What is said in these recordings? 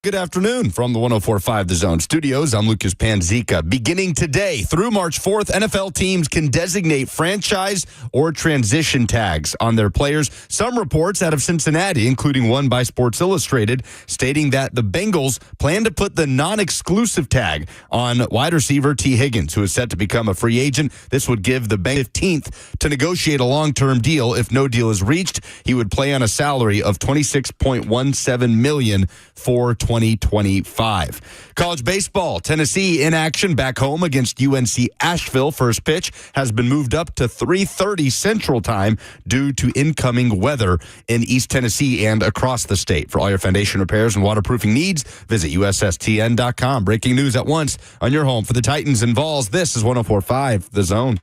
Good afternoon from the 104.5 The Zone Studios. I'm Lucas Panzica. Beginning today through March 4th, NFL teams can designate franchise or transition tags on their players. Some reports out of Cincinnati, including one by Sports Illustrated, stating that the Bengals plan to put the non-exclusive tag on wide receiver T. Higgins, who is set to become a free agent. This would give the Bengals 15th to negotiate a long-term deal. If no deal is reached, he would play on a salary of $26.17 million for 2025. College baseball, Tennessee in action back home against UNC Asheville. First pitch has been moved up to 3:30 Central Time due to incoming weather in East Tennessee and across the state. For all your foundation repairs and waterproofing needs, visit USSTN.com. Breaking news at once on your home for the Titans and Vols. This is 104.5 The Zone.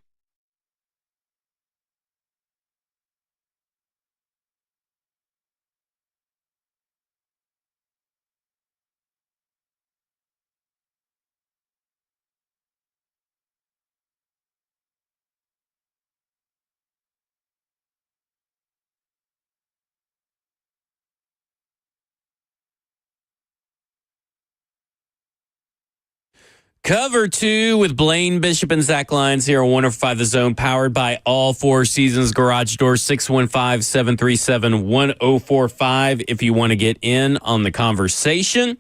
Cover 2 with Blaine Bishop and Zach Lyons here on 105 The Zone, powered by All Four Seasons Garage Doors, 615-737-1045 if you want to get in on the conversation.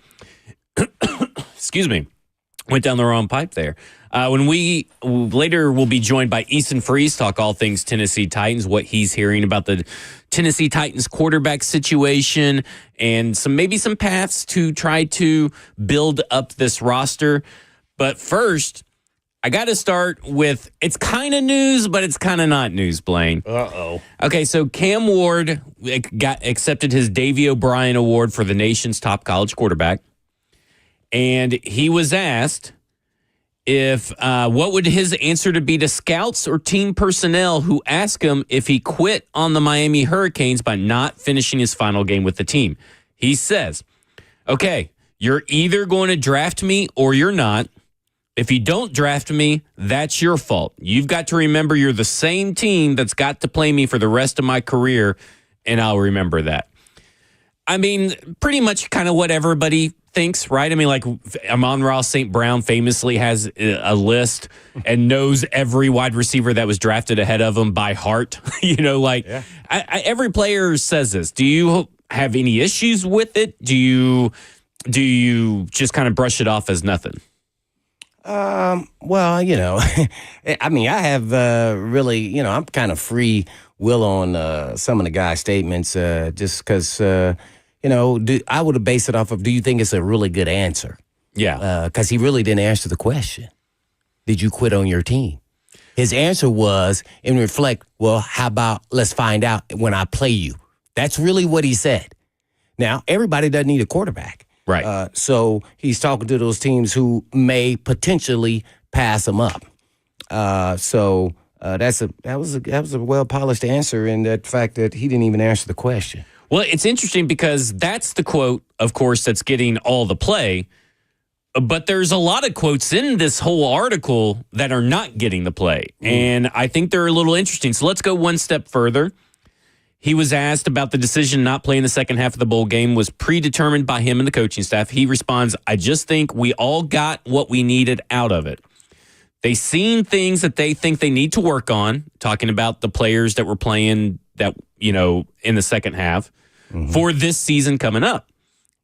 Excuse me. Went down the wrong pipe there. When we later will be joined by Eason Freeze, talk all things Tennessee Titans, what he's hearing about the Tennessee Titans quarterback situation and maybe some paths to try to build up this roster. But first, I got to start with, it's kind of news, but it's kind of not news, Blaine. Uh-oh. Okay, so Cam Ward accepted his Davey O'Brien Award for the nation's top college quarterback. And he was asked if what would his answer to be to scouts or team personnel who ask him if he quit on the Miami Hurricanes by not finishing his final game with the team. He says, okay, you're either going to draft me or you're not. If you don't draft me, that's your fault. You've got to remember you're the same team that's got to play me for the rest of my career, and I'll remember that. I mean, pretty much kind of what everybody thinks, right? I mean, like Amon-Ra St. Brown famously has a list and knows every wide receiver that was drafted ahead of him by heart. Every player says this. Do you have any issues with it? Do you just kind of brush it off as nothing? Well, I mean, I have really, I'm kind of free will on some of the guy's statements just because, I would have based it off of, do you think it's a really good answer? Yeah. Because he really didn't answer the question. Did you quit on your team? His answer was, and reflect, well, how about let's find out when I play you? That's really what he said. Now, everybody doesn't need a quarterback. Right. So he's talking to those teams who may potentially pass him up. That was a well polished answer in that fact that he didn't even answer the question. Well, it's interesting because that's the quote, of course, that's getting all the play. But there's a lot of quotes in this whole article that are not getting the play. And I think they're a little interesting. So let's go one step further. He was asked about the decision not playing the second half of the bowl game was predetermined by him and the coaching staff. He responds, I just think we all got what we needed out of it. They seen things that they think they need to work on, talking about the players that were playing that, in the second half for this season coming up.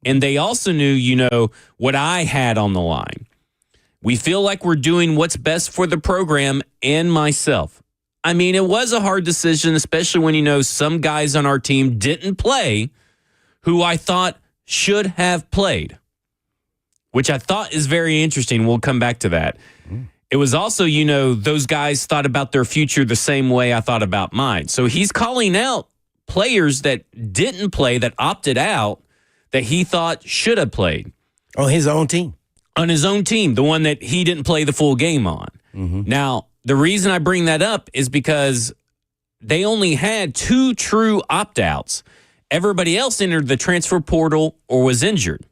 And they also knew, what I had on the line. We feel like we're doing what's best for the program and myself. I mean, it was a hard decision, especially when, some guys on our team didn't play who I thought should have played, which I thought is very interesting. We'll come back to that. It was also, those guys thought about their future the same way I thought about mine. So he's calling out players that didn't play, that opted out, that he thought should have played. On his own team? On his own team, the one that he didn't play the full game on. Now, the reason I bring that up is because they only had 2 true opt-outs. Everybody else entered the transfer portal or was injured.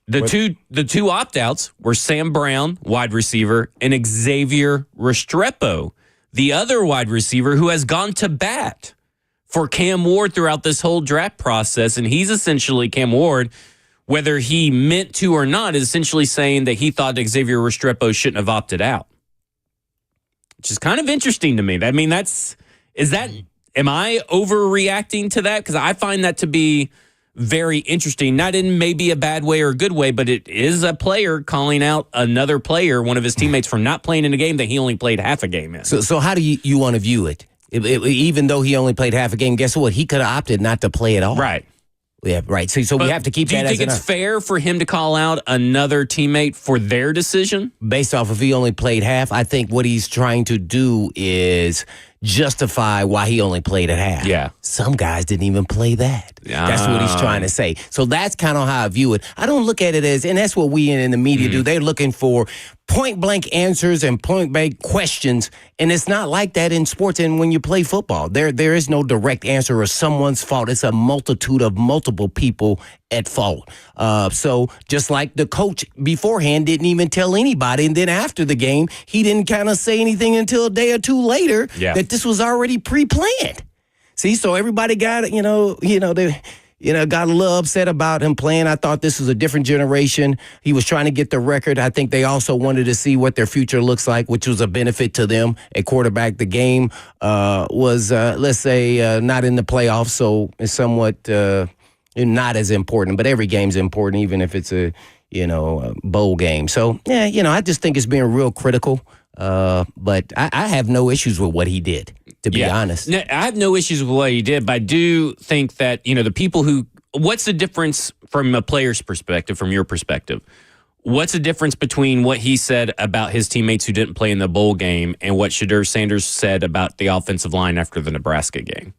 The two opt-outs were Sam Brown, wide receiver, and Xavier Restrepo, the other wide receiver who has gone to bat for Cam Ward throughout this whole draft process. And he's essentially, Cam Ward whether he meant to or not, is essentially saying that he thought Xavier Restrepo shouldn't have opted out, which is kind of interesting to me. I mean, am I overreacting to that? Because I find that to be very interesting, not in maybe a bad way or a good way, but it is a player calling out another player, one of his teammates, for not playing in a game that he only played half a game in. So how do you want to view it? Even though he only played half a game, guess what? He could have opted not to play at all. Right. Yeah, right. So we have to keep that as Do you think it's fair for him to call out another teammate for their decision? Based off if he only played half, I think what he's trying to do is justify why he only played at half. Yeah. Some guys didn't even play that. That's what he's trying to say. So that's kind of how I view it. I don't look at it as, and that's what we in the media do. They're looking for point blank answers and point blank questions. And it's not like that in sports. And when you play football, there is no direct answer or someone's fault. It's a multitude of multiple people at fault. So just like the coach beforehand didn't even tell anybody. And then after the game, he didn't kind of say anything until a day or two later that this was already pre-planned. See, so everybody got, they got a little upset about him playing. I thought this was a different generation. He was trying to get the record. I think they also wanted to see what their future looks like, which was a benefit to them at quarterback. The game was, let's say, not in the playoffs, so it's somewhat not as important. But every game's important, even if it's a bowl game. So, I just think it's being real critical. But I have no issues with what he did, to be honest. No, I have no issues with what he did, but I do think that, the people what's the difference from a player's perspective, from your perspective? What's the difference between what he said about his teammates who didn't play in the bowl game and what Shedeur Sanders said about the offensive line after the Nebraska game?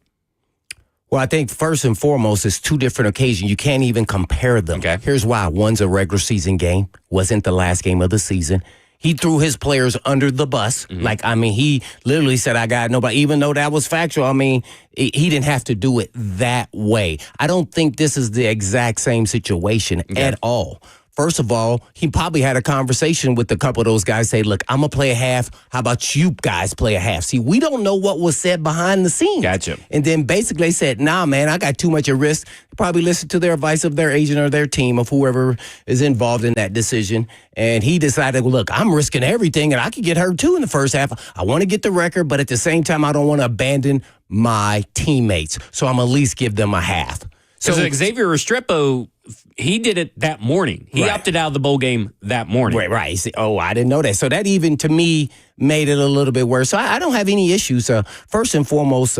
Well, I think first and foremost, it's two different occasions. You can't even compare them. Okay. Here's why. One's a regular season game, wasn't the last game of the season. He threw his players under the bus. He literally said, I got nobody, even though that was factual. He didn't have to do it that way. I don't think this is the exact same situation at all. First of all, he probably had a conversation with a couple of those guys, say, look, I'm going to play a half. How about you guys play a half? See, we don't know what was said behind the scenes. Gotcha. And then basically they said, nah, man, I got too much at risk. Probably listened to their advice of their agent or their team of whoever is involved in that decision. And he decided, well, look, I'm risking everything and I could get hurt too in the first half. I want to get the record, but at the same time, I don't want to abandon my teammates. So I'm at least give them a half. So Xavier Restrepo, he did it that morning. He opted out of the bowl game that morning. Right. See, I didn't know that. So that even, to me, made it a little bit worse. So I don't have any issues. First and foremost,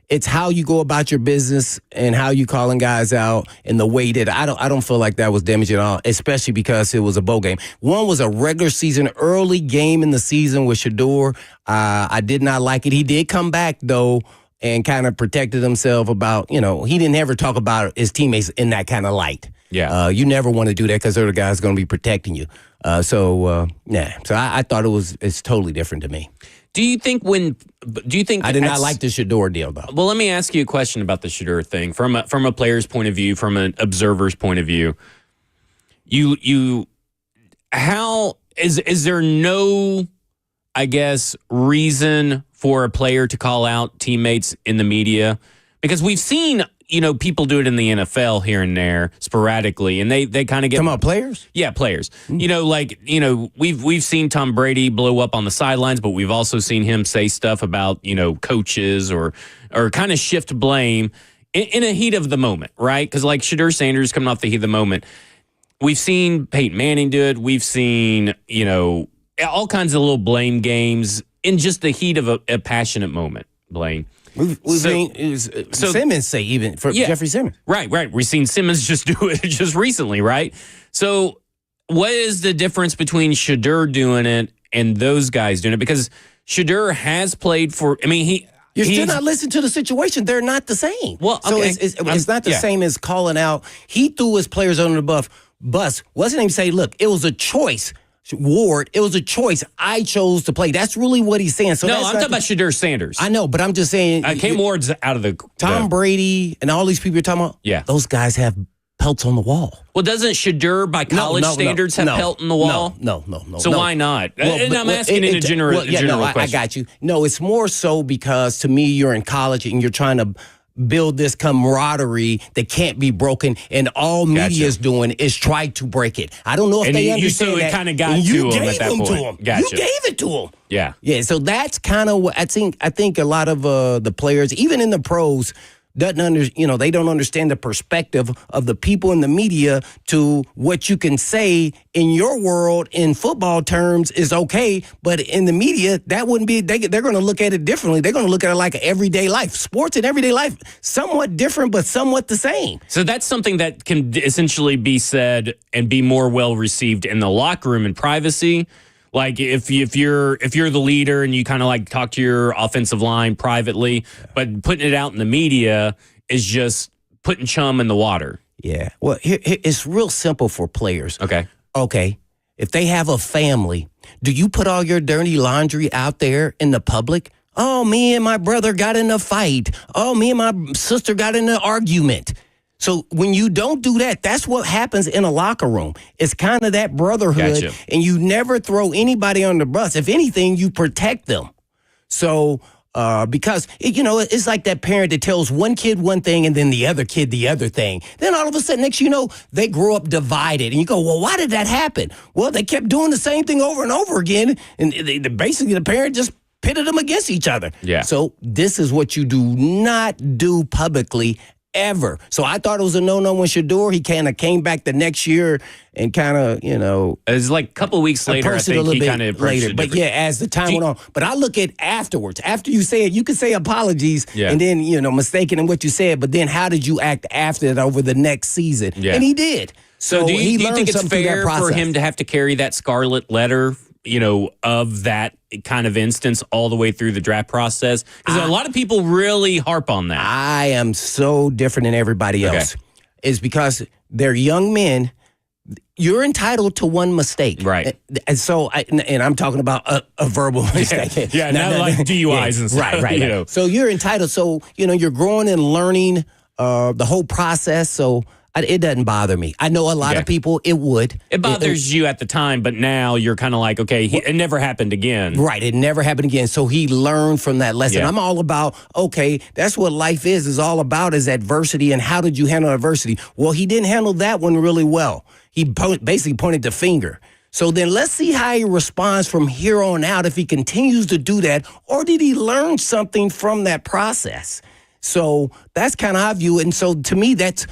it's how you go about your business and how you calling guys out and the way that I don't feel like that was damaging at all, especially because it was a bowl game. One was a regular season, early game in the season with Shedeur. I did not like it. He did come back, though, and kind of protected himself about, he didn't ever talk about his teammates in that kind of light. Yeah. You never want to do that because the other guy's going to be protecting you. So I thought it's totally different to me. Do you think I did not like the Shedeur deal, though? Well, let me ask you a question about the Shedeur thing from a player's point of view, from an observer's point of view. How is there no, I guess, reason for a player to call out teammates in the media? Because we've seen, people do it in the NFL here and there sporadically, and they kind of get... Come on, players? Yeah, players. We've seen Tom Brady blow up on the sidelines, but we've also seen him say stuff about, coaches or kind of shift blame in a heat of the moment, right? Because like Shedeur Sanders coming off the heat of the moment. We've seen Peyton Manning do it. We've seen, all kinds of little blame games in just the heat of a passionate moment, Blaine. We've seen Simmons say, even for Jeffrey Simmons. Right. We've seen Simmons just do it just recently, right? So what is the difference between Shedeur doing it and those guys doing it? Because Shedeur has played for, You're still not listening to the situation. They're not the same. Well, okay. So it's not the same as calling out. He threw his players under the bus. Wasn't even say, look, it was a choice. Ward, it was a choice. I chose to play. That's really what he's saying. So no, I'm talking about Shedeur Sanders. I know, but I'm just saying. Cam Ward's out of the... Tom Brady and all these people you're talking about, those guys have pelts on the wall. Well, doesn't Shedeur, by college standards, have pelt on the wall? No. So why not? And I'm asking in a general question. I got you. No, it's more so because, to me, you're in college and you're trying to build this camaraderie that can't be broken, and all media is doing is try to break it. I don't know if they understand that. So it kind of got to them at that point. Gotcha. You gave it to them. Yeah. Yeah, so that's kind of what I think a lot of the players, even in the pros, they don't understand the perspective of the people in the media to what you can say in your world in football terms is okay, but in the media, that wouldn't be, they're going to look at it differently. They're going to look at it like everyday life. Sports and everyday life, somewhat different, but somewhat the same. So that's something that can essentially be said and be more well received in the locker room in privacy. Like if you're the leader and you kind of like talk to your offensive line privately, but putting it out in the media is just putting chum in the water. Yeah. Well, it's real simple for players. Okay. If they have a family, do you put all your dirty laundry out there in the public? Oh, me and my brother got in a fight. Oh, me and my sister got in an argument. So when you don't do that, that's what happens in a locker room. It's kind of that brotherhood, and you never throw anybody on the bus. If anything, you protect them. So because, it's like that parent that tells one kid one thing and then the other kid the other thing. Then all of a sudden, next you know, they grow up divided. And you go, well, why did that happen? Well, they kept doing the same thing over and over again. And basically the parent just pitted them against each other. Yeah. So this is what you do not do publicly ever. So I thought it was a no-no when Shedeur. He kind of came back the next year and kind of, it was like a couple weeks later, I think he kind of approached it. But yeah, as the time went on. But I look at afterwards. After you say it, you can say apologies and then, mistaken in what you said. But then how did you act after that over the next season? Yeah. And he did. So do you think it's fair for him to have to carry that scarlet letter, of that kind of instance all the way through the draft process? Because a lot of people really harp on that. I am so different than everybody else. It's because they're young men. You're entitled to one mistake. Right. And so, and I'm talking about a verbal mistake. Yeah, not like DUIs and stuff. Right. So you're entitled. So, you're growing and learning the whole process. So it doesn't bother me. I know a lot of people, it would. It bothers you at the time, but now you're kind of like, okay, it never happened again. Right, it never happened again. So he learned from that lesson. I'm all about, okay, that's what life is all about is adversity, and how did you handle adversity? Well, he didn't handle that one really well. He basically pointed the finger. So then let's see how he responds from here on out, if he continues to do that, or did he learn something from that process? So that's kind of how I view it. And so to me, that's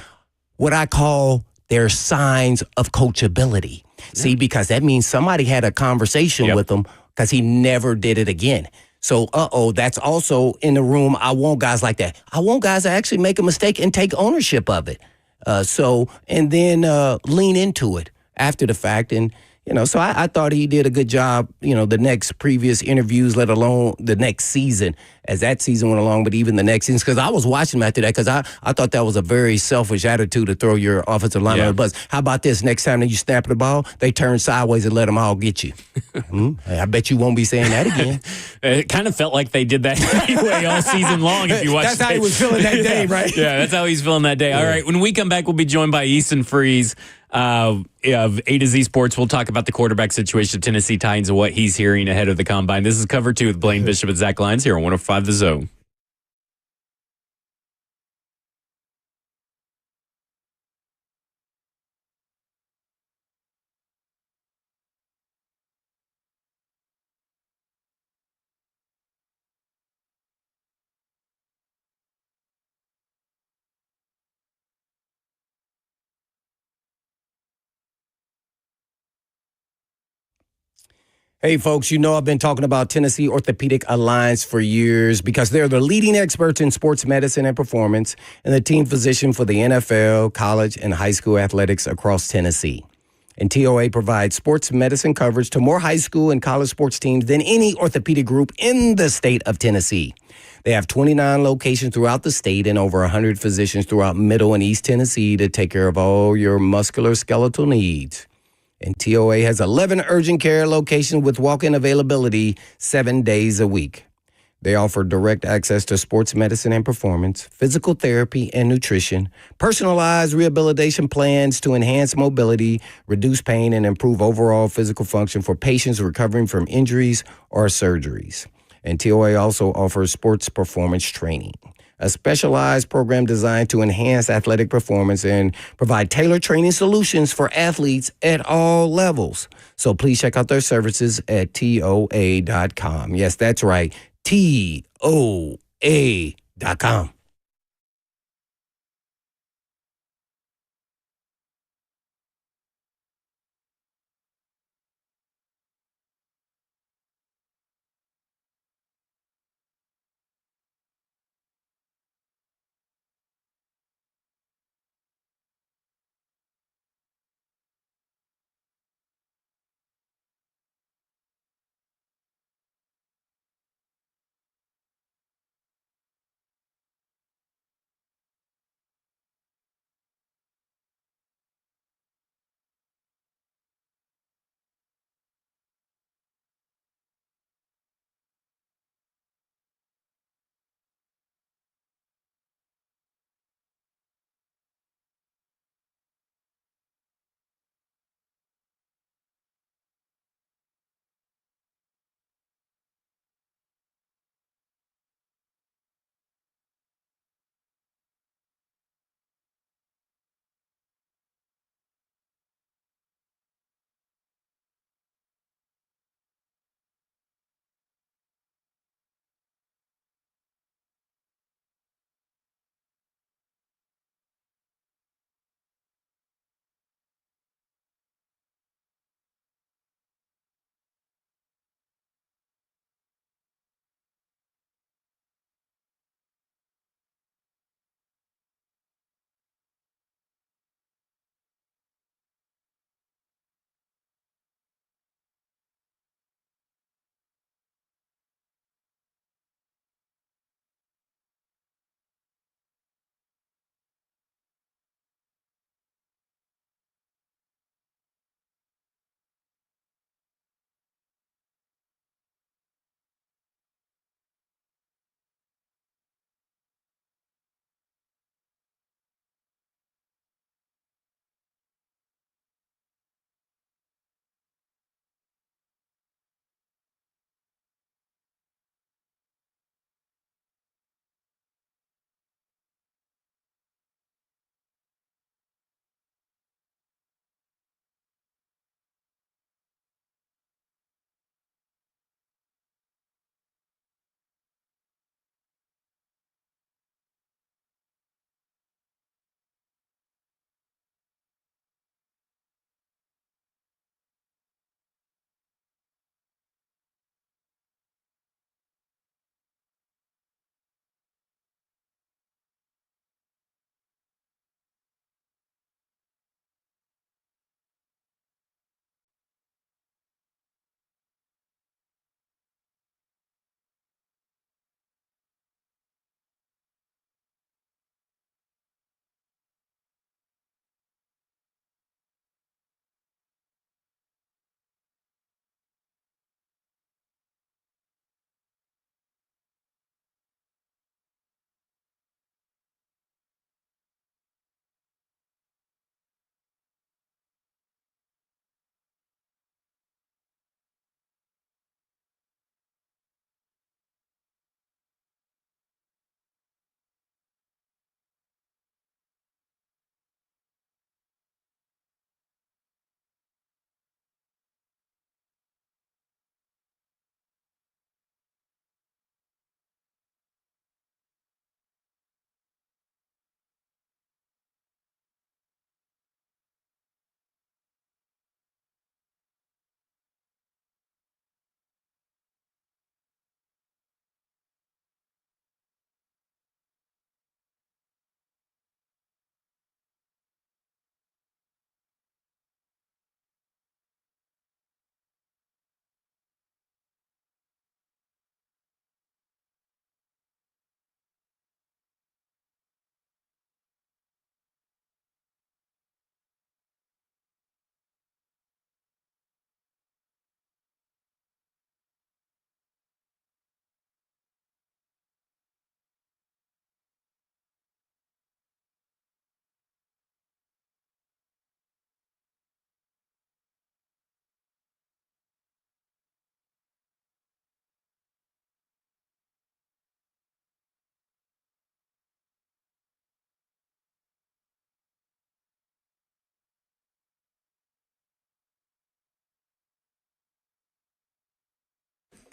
what I call their signs of coachability. See, because that means somebody had a conversation with him because he never did it again. So, that's also in the room. I want guys like that. I want guys to actually make a mistake and take ownership of it. And then lean into it after the fact. And, so I thought he did a good job, the previous interviews, let alone the next season, as that season went along, but even the next season, because I was watching him after that, because I thought that was a very selfish attitude to throw your offensive line on the bus. How about this? Next time that you snap the ball, they turn sideways and let them all get you. I bet you won't be saying that again. It kind of felt like they did that anyway all season long, if you watch. That's how he was feeling that day, right? Yeah, that's how he's feeling that day. All right, when we come back, we'll be joined by Easton Freeze of A to Z Sports. We'll talk about the quarterback situation of Tennessee Titans and what he's hearing ahead of the combine. This is Cover 2 with Blaine Bishop and Zach Lyons here on 105 The Zone. Hey, folks, I've been talking about Tennessee Orthopedic Alliance for years because they're the leading experts in sports medicine and performance and the team physician for the NFL, college, and high school athletics across Tennessee. And TOA provides sports medicine coverage to more high school and college sports teams than any orthopedic group in the state of Tennessee. They have 29 locations throughout the state and over 100 physicians throughout Middle and East Tennessee to take care of all your musculoskeletal needs. And TOA has 11 urgent care locations with walk-in availability 7 days a week. They offer direct access to sports medicine and performance, physical therapy and nutrition, personalized rehabilitation plans to enhance mobility, reduce pain, and improve overall physical function for patients recovering from injuries or surgeries. And TOA also offers sports performance training. a specialized program designed to enhance athletic performance and provide tailored training solutions for athletes at all levels. So please check out their services at TOA.com. Yes, that's right, TOA.com.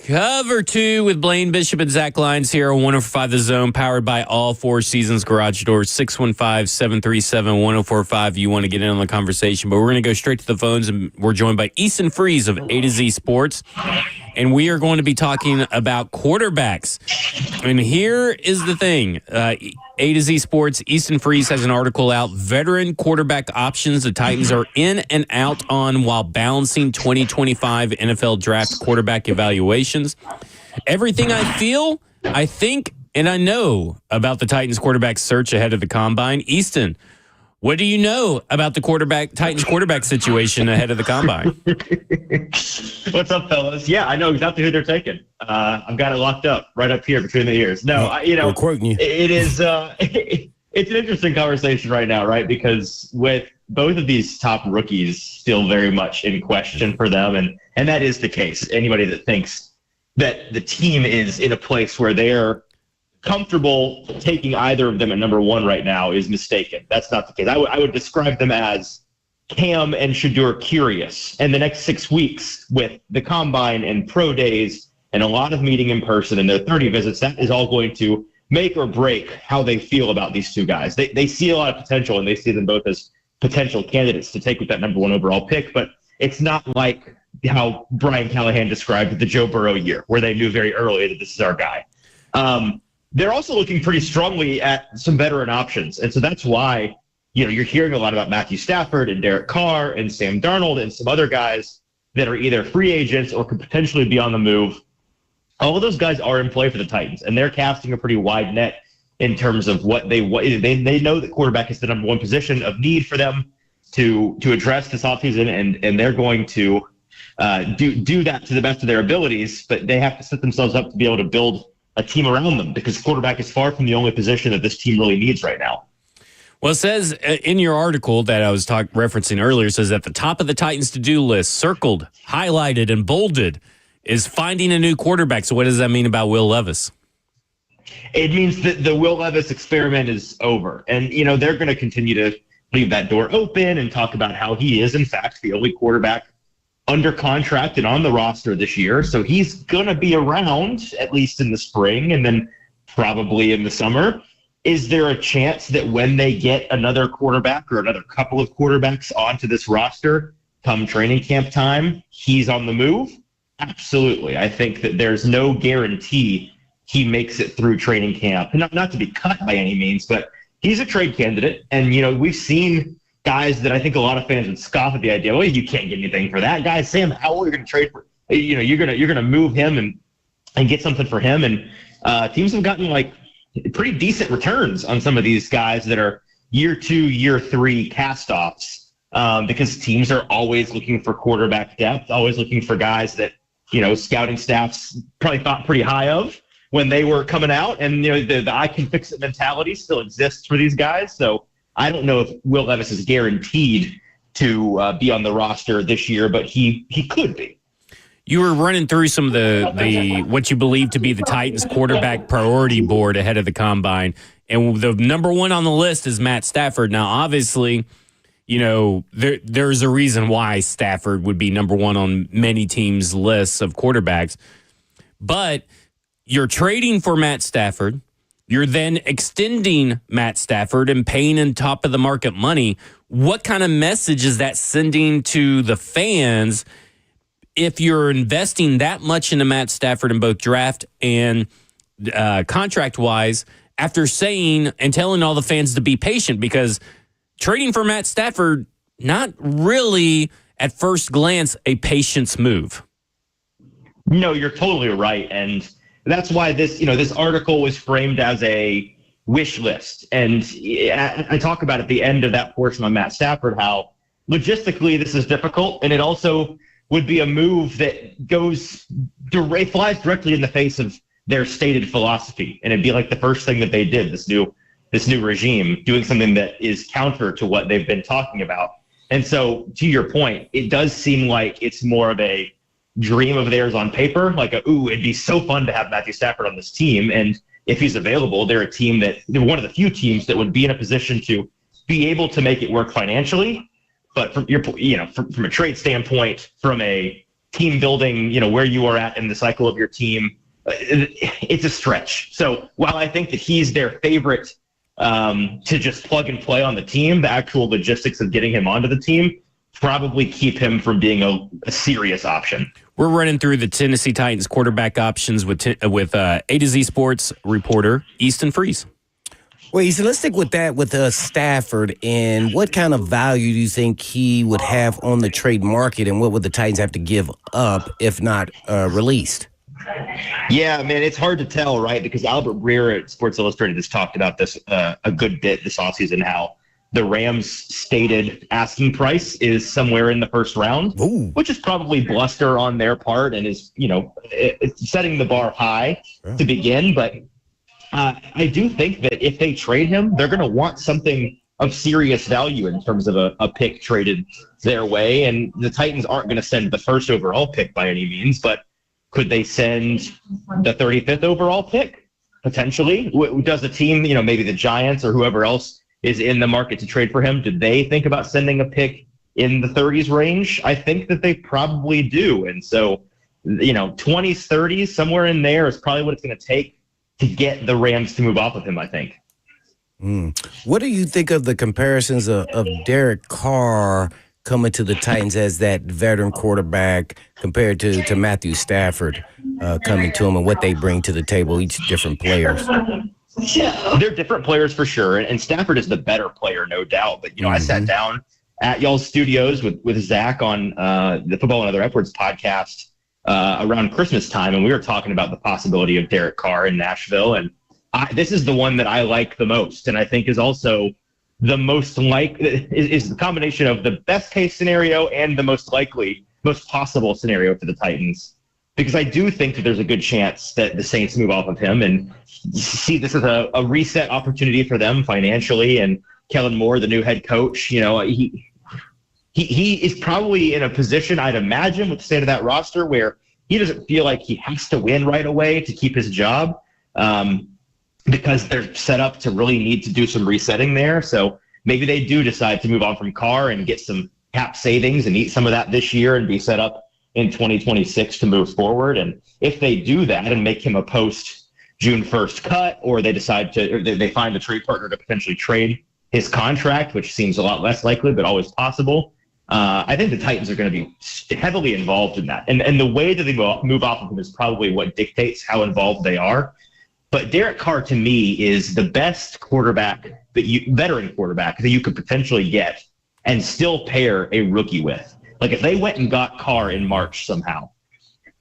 Cover 2 with Blaine Bishop and Zach Lyons here on 104.5 The Zone, powered by All Four Seasons Garage Doors, 615-737-1045. You want to get in on the conversation, but we're going to go straight to the phones, and we're joined by Easton Freeze of A to Z Sports, and we are going to be talking about quarterbacks. And here is the thing. A to Z Sports, Easton Freeze has an article out, Veteran Quarterback Options the Titans are in and out on while balancing 2025 NFL Draft quarterback evaluations. Everything I feel, I think, and I know about the Titans quarterback search ahead of the Combine. Easton, what do you know about the Titans quarterback situation ahead of the Combine? What's up, fellas? Yeah, I know exactly who they're taking. I've got it locked up right up here between the ears. No, we're quoting you. It is. It's an interesting conversation right now, right? Because with both of these top rookies still very much in question for them, and that is the case. Anybody that thinks that the team is in a place where they're comfortable taking either of them at number one right now is mistaken. That's not the case. I would describe them as Cam and Shedeur curious. And the next 6 weeks with the Combine and pro days and a lot of meeting in person and their 30 visits, that is all going to make or break how they feel about these two guys. They see a lot of potential, and they see them both as potential candidates to take with that number one overall pick. But it's not like how Brian Callahan described the Joe Burrow year, where they knew very early that this is our guy. They're also looking pretty strongly at some veteran options. And so that's why, you're hearing a lot about Matthew Stafford and Derek Carr and Sam Darnold and some other guys that are either free agents or could potentially be on the move. All of those guys are in play for the Titans, and they're casting a pretty wide net in terms of what they know that quarterback is the number one position of need for them to address this offseason, and they're going to do that to the best of their abilities, but they have to set themselves up to be able to build a team around them, because quarterback is far from the only position that this team really needs right now. Well, it says in your article that I was referencing earlier, it says at the top of the Titans to-do list, circled, highlighted, and bolded, is finding a new quarterback. So what does that mean about Will Levis? It means that the Will Levis experiment is over. And, they're going to continue to leave that door open and talk about how he is, in fact, the only quarterback under contract and on the roster this year. So he's going to be around at least in the spring and then probably in the summer. Is there a chance that when they get another quarterback or another couple of quarterbacks onto this roster come training camp time, he's on the move? Absolutely. I think that there's no guarantee he makes it through training camp. Not to be cut by any means, but he's a trade candidate. And, we've seen guys that I think a lot of fans would scoff at the idea, well, you can't get anything for that guy. Sam Howell, you're going to trade for, you're going to move him and get something for him. And teams have gotten like pretty decent returns on some of these guys that are year 2, year 3 cast-offs, because teams are always looking for quarterback depth, always looking for guys that, scouting staffs probably thought pretty high of when they were coming out. And, the I can fix it mentality still exists for these guys. So I don't know if Will Levis is guaranteed to be on the roster this year, but he could be. You were running through some of the what you believe to be the Titans quarterback priority board ahead of the Combine, and the number one on the list is Matt Stafford. Now, obviously, there's a reason why Stafford would be number one on many teams' lists of quarterbacks, but you're trading for Matt Stafford. You're then extending Matt Stafford and paying him top of the market money. What kind of message is that sending to the fans if you're investing that much into Matt Stafford in both draft and contract-wise, after saying and telling all the fans to be patient? Because trading for Matt Stafford, not really at first glance a patience move. No, you're totally right. And that's why this article was framed as a wish list. And I talk about at the end of that portion on Matt Stafford how logistically this is difficult, and it also would be a move that flies directly in the face of their stated philosophy. And it'd be like the first thing that they did, this new regime, doing something that is counter to what they've been talking about. And so, to your point, it does seem like it's more of a dream of theirs on paper, like it'd be so fun to have Matthew Stafford on this team. And if he's available, they're one of the few teams that would be in a position to be able to make it work financially. But from a trade standpoint, from a team building, where you are at in the cycle of your team, it's a stretch. So while I think that he's their favorite to just plug and play on the team, the actual logistics of getting him onto the team probably keep him from being a serious option. We're running through the Tennessee Titans quarterback options with A to Z Sports reporter Easton Freeze. Well, so let's stick with that with Stafford. And what kind of value do you think he would have on the trade market, and what would the Titans have to give up if not released? Yeah, man, it's hard to tell, right? Because Albert Breer at Sports Illustrated has talked about this a good bit this offseason, how the Rams' stated asking price is somewhere in the first round, which is probably bluster on their part and is, it's setting the bar high to begin. But I do think that if they trade him, they're going to want something of serious value in terms of a pick traded their way. And the Titans aren't going to send the first overall pick by any means, but could they send the 35th overall pick? Potentially. Does the team, maybe the Giants or whoever else is in the market to trade for him, do they think about sending a pick in the 30s range? I think that they probably do. And so, 20s, 30s, somewhere in there is probably what it's going to take to get the Rams to move off of him, I think. What do you think of the comparisons of Derek Carr coming to the Titans as that veteran quarterback compared to Matthew Stafford coming to him, and what they bring to the table, each different players? They're different players for sure, and Stafford is the better player, no doubt. But, I sat down at y'all's studios with Zach on the Football and Other Upwards podcast around Christmas time, and we were talking about the possibility of Derek Carr in Nashville, and this is the one that I like the most, and I think is also the most is the combination of the best case scenario and the most possible scenario for the Titans. Because I do think that there's a good chance that the Saints move off of him and see this as a reset opportunity for them financially. And Kellen Moore, the new head coach, he is probably in a position, I'd imagine, with the state of that roster, where he doesn't feel like he has to win right away to keep his job, because they're set up to really need to do some resetting there. So maybe they do decide to move on from Carr and get some cap savings and eat some of that this year and be set up in 2026 to move forward. And if they do that and make him a post June 1st cut, or they decide to, or they find a trade partner to potentially trade his contract, which seems a lot less likely, but always possible, I think the Titans are going to be heavily involved in that. And the way that they move off of him is probably what dictates how involved they are. But Derek Carr, to me, is the best veteran quarterback that you could potentially get and still pair a rookie with. Like, if they went and got Carr in March somehow,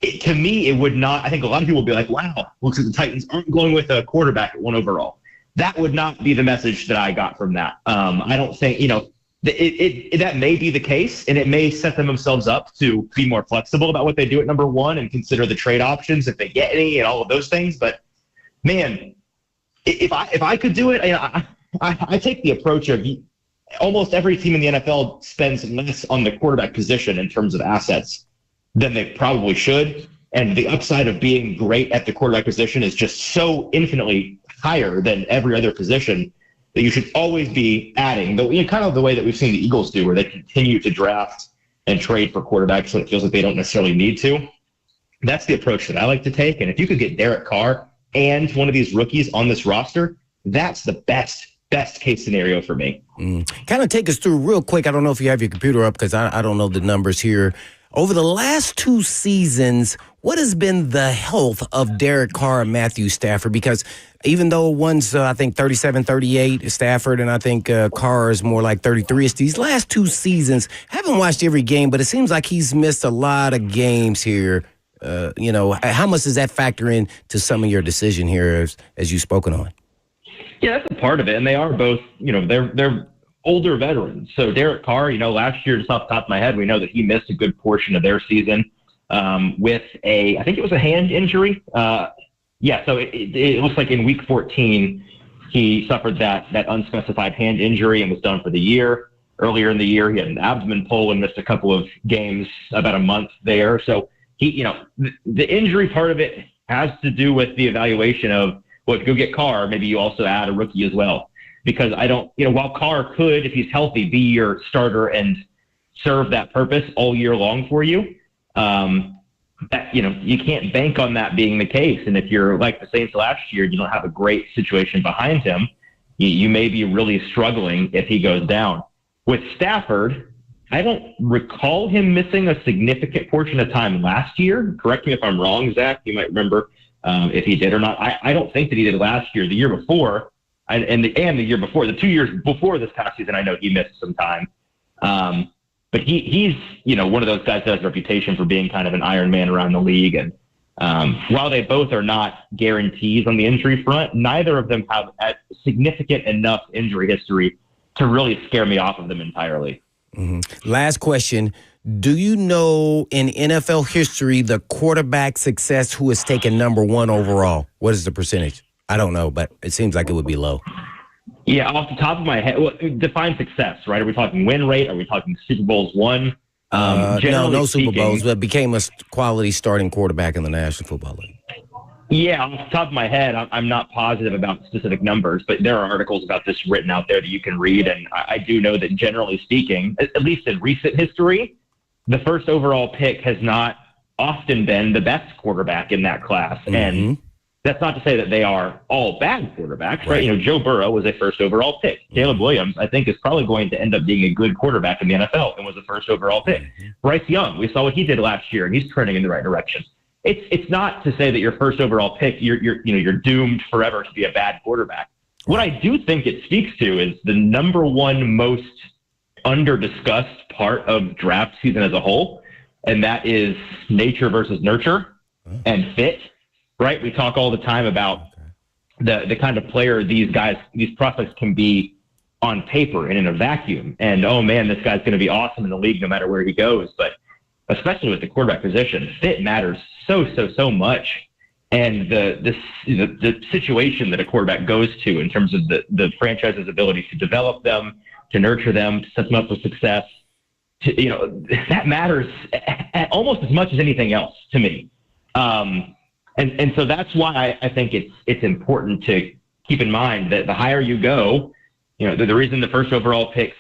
to me, it would not. I think a lot of people would be like, wow, looks like the Titans aren't going with a quarterback at 1 overall. That would not be the message that I got from that. I don't think, that may be the case, and it may set themselves up to be more flexible about what they do at number 1 and consider the trade options if they get any and all of those things. But, man, if I could do it, I take the approach of almost every team in the NFL spends less on the quarterback position in terms of assets than they probably should. And the upside of being great at the quarterback position is just so infinitely higher than every other position that you should always be adding. Kind of the way that we've seen the Eagles do, where they continue to draft and trade for quarterbacks when it feels like they don't necessarily need to. That's the approach that I like to take. And if you could get Derek Carr and one of these rookies on this roster, that's the best case scenario for me. Kind of take us through real quick. I don't know if you have your computer up, because I don't know the numbers here. Over the last 2 seasons, what has been the health of Derek Carr and Matthew Stafford? Because even though one's, I think, 37, 38, Stafford, and I think Carr is more like 33, it's these last 2 seasons. Haven't watched every game, but it seems like he's missed a lot of games here. How much does that factor in to some of your decision here as you've spoken on? Yeah, that's a part of it. And they are both, they're older veterans. So Derek Carr, last year, just off the top of my head, we know that he missed a good portion of their season with I think it was a hand injury. So it looks like in week 14, he suffered that unspecified hand injury and was done for the year. Earlier in the year, he had an abdomen pull and missed a couple of games, about a month there. So he, the injury part of it has to do with the evaluation of, well, if you go get Carr, maybe you also add a rookie as well. Because while Carr could, if he's healthy, be your starter and serve that purpose all year long for you, That, you can't bank on that being the case. And if you're like the Saints last year, you don't have a great situation behind him, you may be really struggling if he goes down. With Stafford, I don't recall him missing a significant portion of time last year. Correct me if I'm wrong, Zach. You might remember if he did or not. I don't think that he did last year. The year before, and the year before, the 2 years before this past season, I know he missed some time. But he's one of those guys that has a reputation for being kind of an Iron Man around the league. And while they both are not guarantees on the injury front, neither of them have a significant enough injury history to really scare me off of them entirely. Mm-hmm. Last question. Do you know in NFL history the quarterback success who has taken number one overall? What is the percentage? I don't know, but it seems like it would be low. Yeah, off the top of my head, define success, right? Are we talking win rate? Are we talking Super Bowls won? No Super Bowls, but became a quality starting quarterback in the National Football League. Yeah, off the top of my head, I'm not positive about specific numbers, but there are articles about this written out there that you can read, and I do know that generally speaking, at least in recent history, the first overall pick has not often been the best quarterback in that class. Mm-hmm. And that's not to say that they are all bad quarterbacks, right? Joe Burrow was a first overall pick. Caleb Williams, I think, is probably going to end up being a good quarterback in the NFL and was a first overall pick. Bryce Young, we saw what he did last year, and he's trending in the right direction. It's not to say that your first overall pick, you're doomed forever to be a bad quarterback. What I do think it speaks to is the number one most under-discussed part of draft season as a whole, and that is nature versus nurture and fit. Right, we talk all the time about the kind of player these prospects can be on paper and in a vacuum. And oh man, this guy's going to be awesome in the league no matter where he goes. But especially with the quarterback position, fit matters so much. And the situation that a quarterback goes to in terms of the franchise's ability to develop them, to nurture them, to set them up for success, that matters almost as much as anything else to me. And so that's why I think it's important to keep in mind that the higher you go, the reason the first overall picks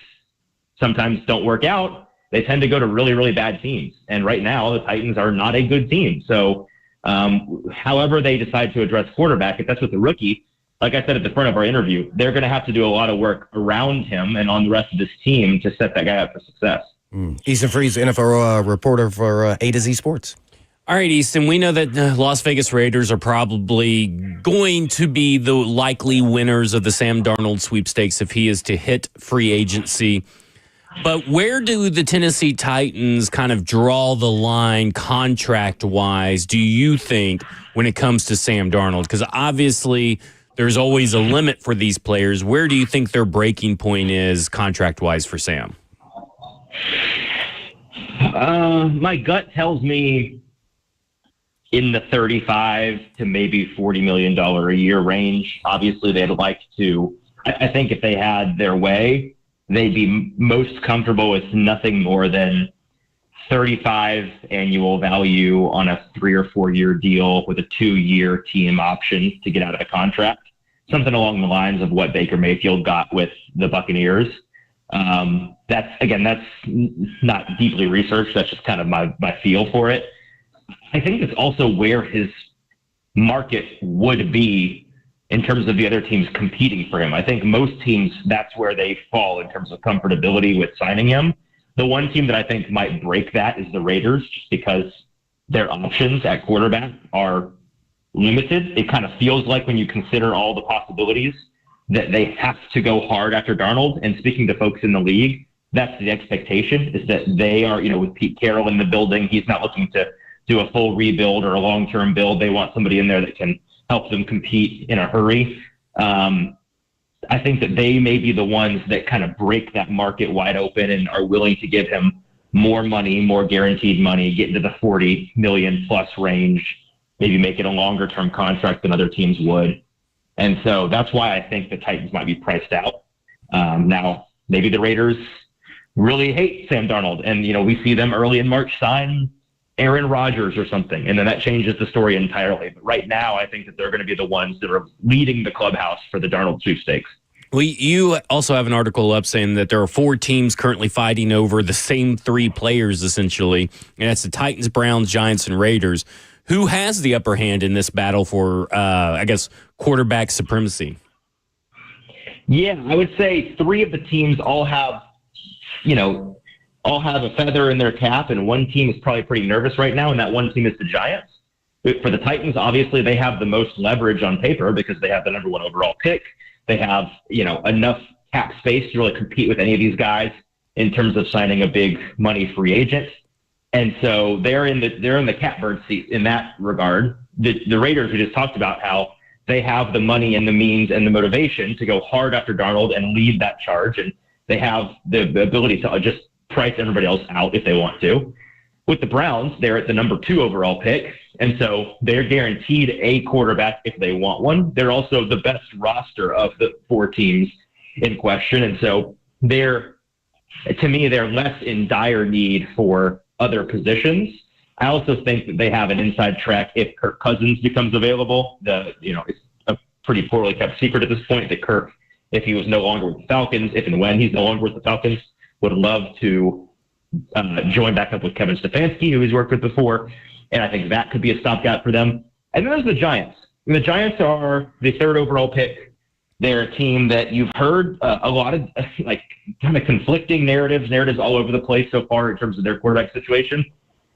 sometimes don't work out, they tend to go to really, really bad teams. And right now, the Titans are not a good team. So however they decide to address quarterback, if that's with the rookie, like I said at the front of our interview, they're going to have to do a lot of work around him and on the rest of this team to set that guy up for success. Easton Freeze, NFL reporter for A to Z Sports. All right, Easton, we know that Las Vegas Raiders are probably going to be the likely winners of the Sam Darnold sweepstakes if he is to hit free agency. But where do the Tennessee Titans kind of draw the line contract-wise, do you think, when it comes to Sam Darnold? Because obviously there's always a limit for these players. Where do you think their breaking point is contract-wise for Sam? My gut tells me in the $35 to maybe $40 million a year range. Obviously, they'd like to, I think if they had their way, they'd be most comfortable with nothing more than 35 annual value on a 3 or 4 year deal with a 2-year team option to get out of the contract. Something along the lines of what Baker Mayfield got with the Buccaneers. That's not deeply researched. That's just kind of my feel for it. I think it's also where his market would be in terms of the other teams competing for him. I think most teams, that's where they fall in terms of comfortability with signing him. The one team that I think might break that is the Raiders, just because their options at quarterback are limited. It kind of feels like when you consider all the possibilities that they have to go hard after Darnold. And speaking to folks in the league, that's the expectation, is that they are, with Pete Carroll in the building, he's not looking to do a full rebuild or a long-term build. They want somebody in there that can help them compete in a hurry. I think that they may be the ones that kind of break that market wide open and are willing to give him more money, more guaranteed money, get into the 40 million plus range, maybe make it a longer term contract than other teams would. And so that's why I think the Titans might be priced out. Now, maybe the Raiders really hate Sam Darnold, and we see them early in March sign Aaron Rodgers or something, and then that changes the story entirely. But right now, I think that they're going to be the ones that are leading the clubhouse for the Darnold sweepstakes. You also have an article up saying that there are 4 teams currently fighting over the same 3 players, essentially, and that's the Titans, Browns, Giants, and Raiders. Who has the upper hand in this battle for, quarterback supremacy? Yeah, I would say 3 of the teams all have a feather in their cap, and one team is probably pretty nervous right now, and that one team is the Giants. For the Titans, obviously, they have the most leverage on paper because they have the number 1 overall pick. They have, enough cap space to really compete with any of these guys in terms of signing a big money free agent. And so they're in the catbird seat in that regard. The Raiders, we just talked about how they have the money and the means and the motivation to go hard after Darnold and lead that charge. And they have the ability to just price everybody else out if they want to. With the Browns, they're at the number 2 overall pick. And so they're guaranteed a quarterback if they want one. They're also the best roster of the 4 teams in question. And so they're less in dire need for other positions. I also think that they have an inside track if Kirk Cousins becomes available. It's a pretty poorly kept secret at this point that Kirk, if he was no longer with the Falcons, if and when he's no longer with the Falcons, would love to join back up with Kevin Stefanski, who he's worked with before. And I think that could be a stopgap for them. And then there's the Giants. And the Giants are the 3rd overall pick. They're a team that you've heard a lot of kind of conflicting narratives all over the place so far in terms of their quarterback situation.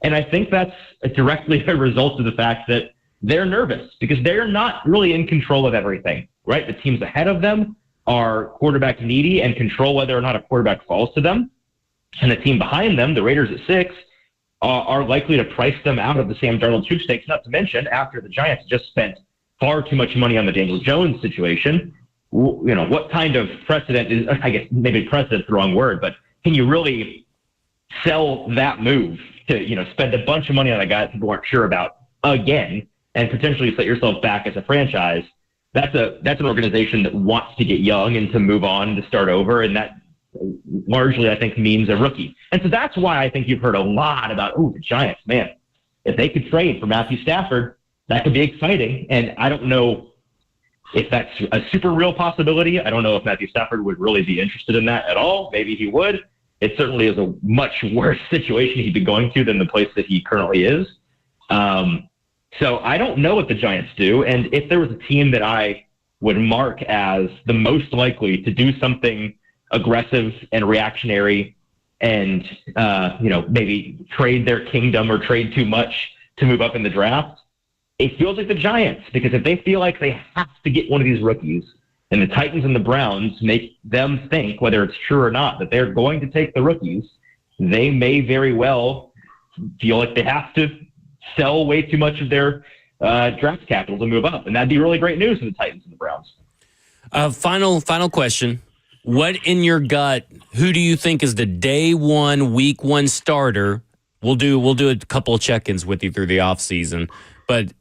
And I think that's directly a result of the fact that they're nervous because they're not really in control of everything, right? The teams ahead of them are quarterback needy and control whether or not a quarterback falls to them. And the team behind them, the Raiders at 6, are likely to price them out of the Sam Darnold sweepstakes, not to mention after the Giants just spent far too much money on the Daniel Jones situation. What kind of precedent is, I guess maybe precedent's the wrong word, but can you really sell that move to, spend a bunch of money on a guy that people aren't sure about again and potentially set yourself back as a franchise? That's an organization that wants to get young and to move on, to start over, and that largely, I think, means a rookie. And so that's why I think you've heard a lot about, the Giants, man, if they could trade for Matthew Stafford, that could be exciting. And I don't know if that's a super real possibility. I don't know if Matthew Stafford would really be interested in that at all. Maybe he would. It certainly is a much worse situation he'd be going to than the place that he currently is. So I don't know what the Giants do. And if there was a team that I would mark as the most likely to do something aggressive and reactionary and, maybe trade their kingdom or trade too much to move up in the draft, it feels like the Giants, because if they feel like they have to get one of these rookies and the Titans and the Browns make them think, whether it's true or not, that they're going to take the rookies, they may very well feel like they have to sell way too much of their draft capital to move up. And that'd be really great news for the Titans and the Browns. Final question. What in your gut, who do you think is the day 1, week 1 starter? We'll do a couple of check-ins with you through the offseason. But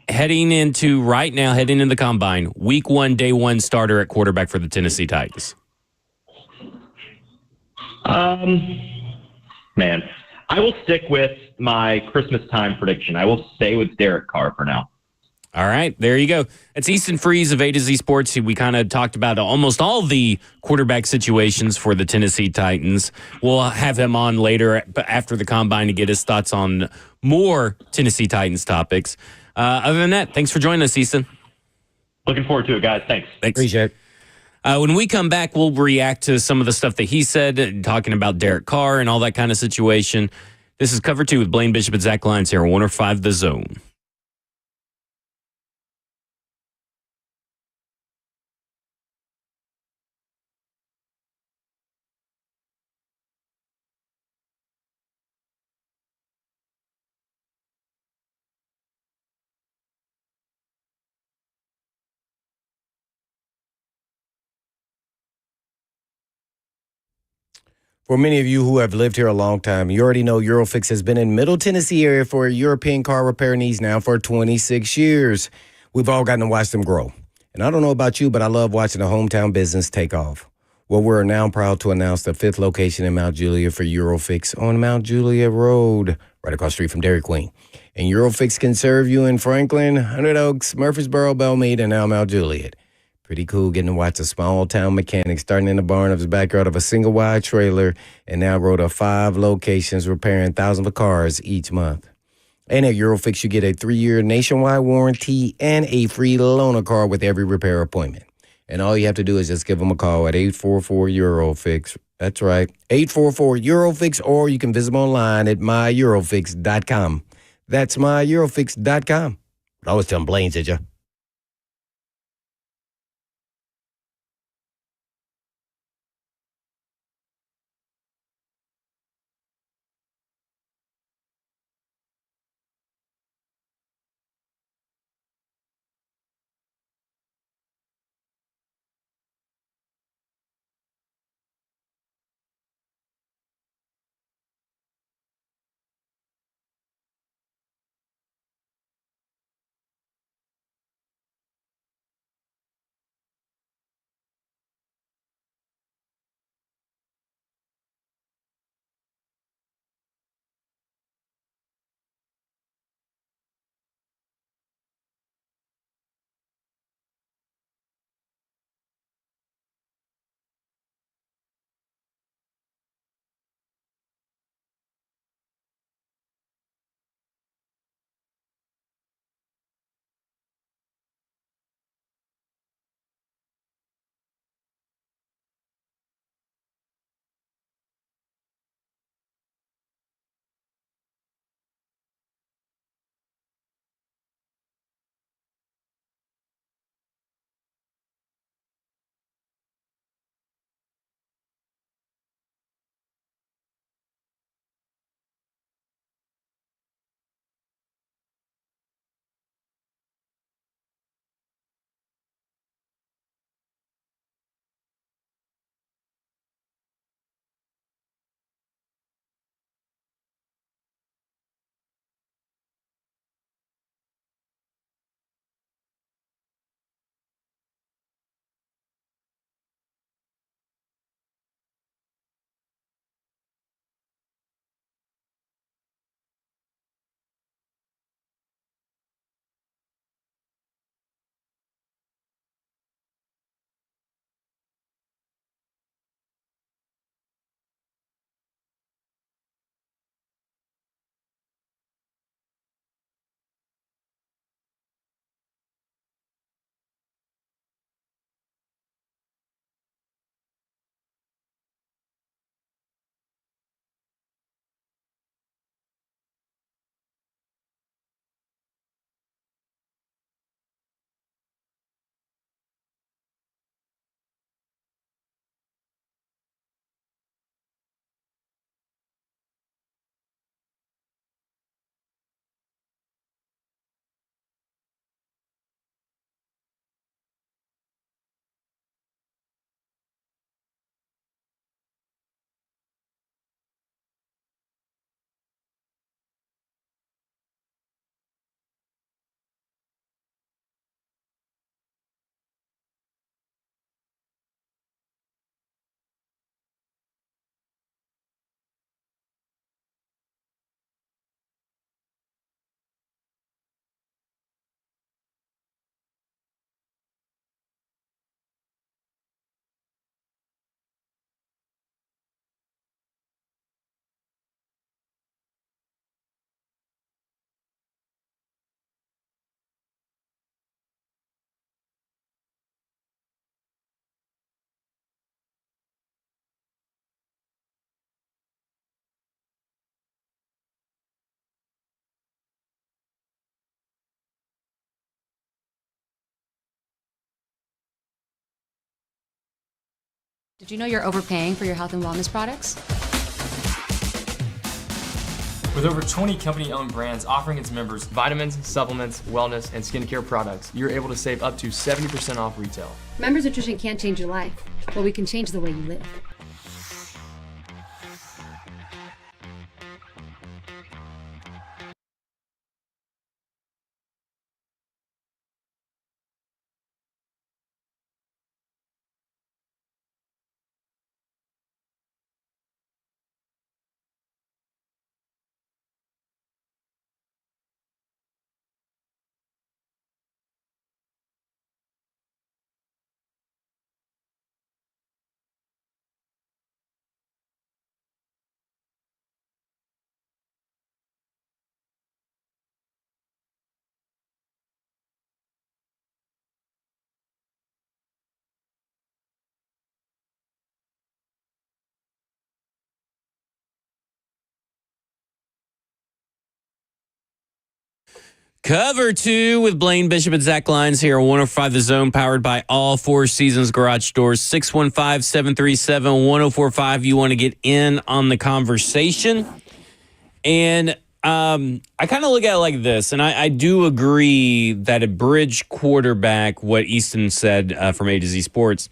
heading into the combine, week 1, day 1 starter at quarterback for the Tennessee Titans? Man, I will stick with my Christmas time prediction. I will stay with Derek Carr for now. All right, there you go. It's Easton Freeze of A to Z Sports. We kind of talked about almost all the quarterback situations for the Tennessee Titans. We'll have him on later after the combine to get his thoughts on more Tennessee Titans topics. Other than that, thanks for joining us, Easton. Looking forward to it, guys. Thanks. Appreciate it. When we come back, we'll react to some of the stuff that he said, talking about Derek Carr and all that kind of situation. This is Cover 2 with Blaine Bishop and Zach Lyons here on 105 The Zone. For many of you who have lived here a long time, you already know Eurofix has been in Middle Tennessee area for European car repair needs now for 26 years. We've all gotten to watch them grow. And I don't know about you, but I love watching a hometown business take off. Well, we're now proud to announce the 5th location in Mount Juliet for Eurofix on Mount Juliet Road, right across the street from Dairy Queen. And Eurofix can serve you in Franklin, Hundred Oaks, Murfreesboro, Belmead, and now Mount Juliet. Pretty cool getting to watch a small town mechanic starting in the barn of his backyard of a single wide trailer and now grow to 5 locations repairing thousands of cars each month. And at Eurofix, you get a 3-year nationwide warranty and a free loaner car with every repair appointment. And all you have to do is just give them a call at 844-EUROFIX. That's right, 844-EUROFIX, or you can visit them online at myEurofix.com. That's myEurofix.com. I always tell them Blaine said you. Did you know you're overpaying for your health and wellness products? With over 20 company-owned brands offering its members vitamins, supplements, wellness, and skincare products, you're able to save up to 70% off retail. Members Nutrition can't change your life, but we can change the way you live. Cover 2 with Blaine Bishop and Zach Lyons here on 105 The Zone, powered by All Four Seasons Garage Doors. 615-737-1045. You want to get in on the conversation. And I kind of look at it like this, and I do agree that a bridge quarterback, what Easton said from A to Z Sports,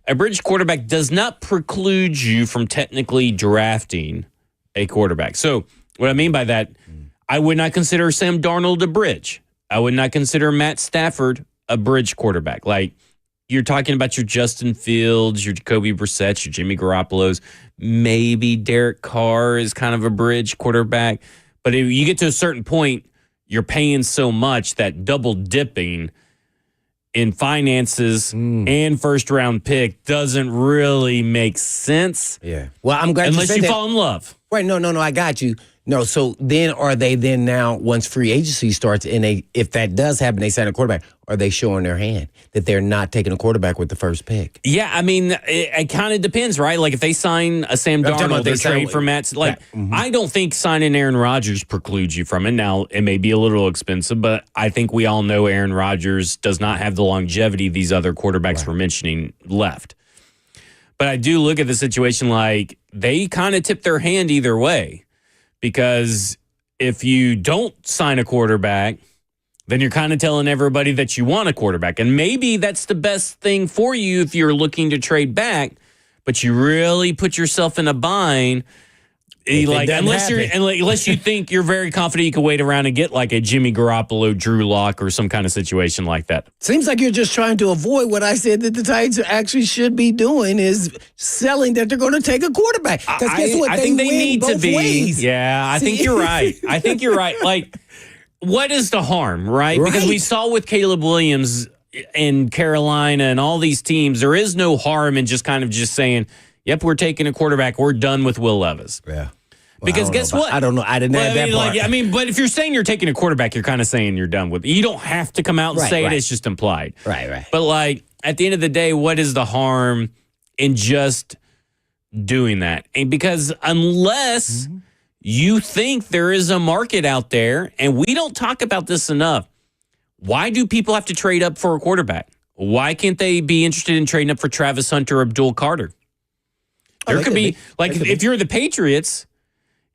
a bridge quarterback does not preclude you from technically drafting a quarterback. So what I mean by that, I would not consider Sam Darnold a bridge. I would not consider Matt Stafford a bridge quarterback. Like, you're talking about your Justin Fields, your Jacoby Brissett, your Jimmy Garoppolo's. Maybe Derek Carr is kind of a bridge quarterback. But if you get to a certain point, you're paying so much that double dipping in finances and first-round pick doesn't really make sense. Yeah. Well, I'm glad unless you you said fall in love. Right. No, I got you. No, so then are they then now, once free agency starts, and if that does happen, they sign a quarterback, are they showing their hand that they're not taking a quarterback with the first pick? Yeah, I mean, it kind of depends, right? Like, if they sign a Sam Darnold, they trade for Matt. Like, I don't think signing Aaron Rodgers precludes you from it. Now, it may be a little expensive, but I think we all know Aaron Rodgers does not have the longevity these other quarterbacks we're mentioning left. But I do look at the situation like they kind of tip their hand either way. Because if you don't sign a quarterback, then you're kind of telling everybody that you want a quarterback. And maybe that's the best thing for you if you're looking to trade back, but you really put yourself in a bind. Unless you think you're very confident you can wait around and get like a Jimmy Garoppolo, Drew Lock, or some kind of situation like that. Seems like you're just trying to avoid what I said that the Titans actually should be doing is selling that they're going to take a quarterback. Because guess what? I think they need to be. Ways. Yeah, I think you're right. Like, what is the harm, right? Because we saw with Caleb Williams in Carolina and all these teams, there is no harm in just saying, yep, we're taking a quarterback. We're done with Will Levis. Yeah. Because guess what? I don't know. I didn't add that part. But if you're saying you're taking a quarterback, you're kind of saying you're done with it. You don't have to come out and say it. It's just implied. Right. But, like, at the end of the day, what is the harm in just doing that? And because unless you think there is a market out there, and we don't talk about this enough, why do people have to trade up for a quarterback? Why can't they be interested in trading up for Travis Hunter or Abdul Carter? There could be, if you're the Patriots,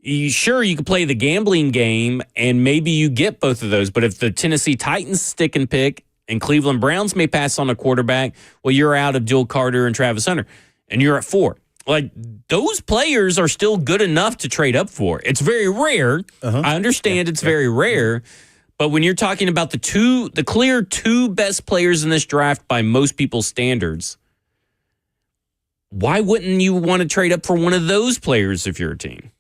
you could play the gambling game and maybe you get both of those. But if the Tennessee Titans stick and pick and Cleveland Browns may pass on a quarterback, well, you're out of Abdul Carter and Travis Hunter, and you're at 4. Like, those players are still good enough to trade up for. It's very rare. I understand it's very rare. But when you're talking about the clear 2 best players in this draft by most people's standards, why wouldn't you want to trade up for one of those players if you're a team?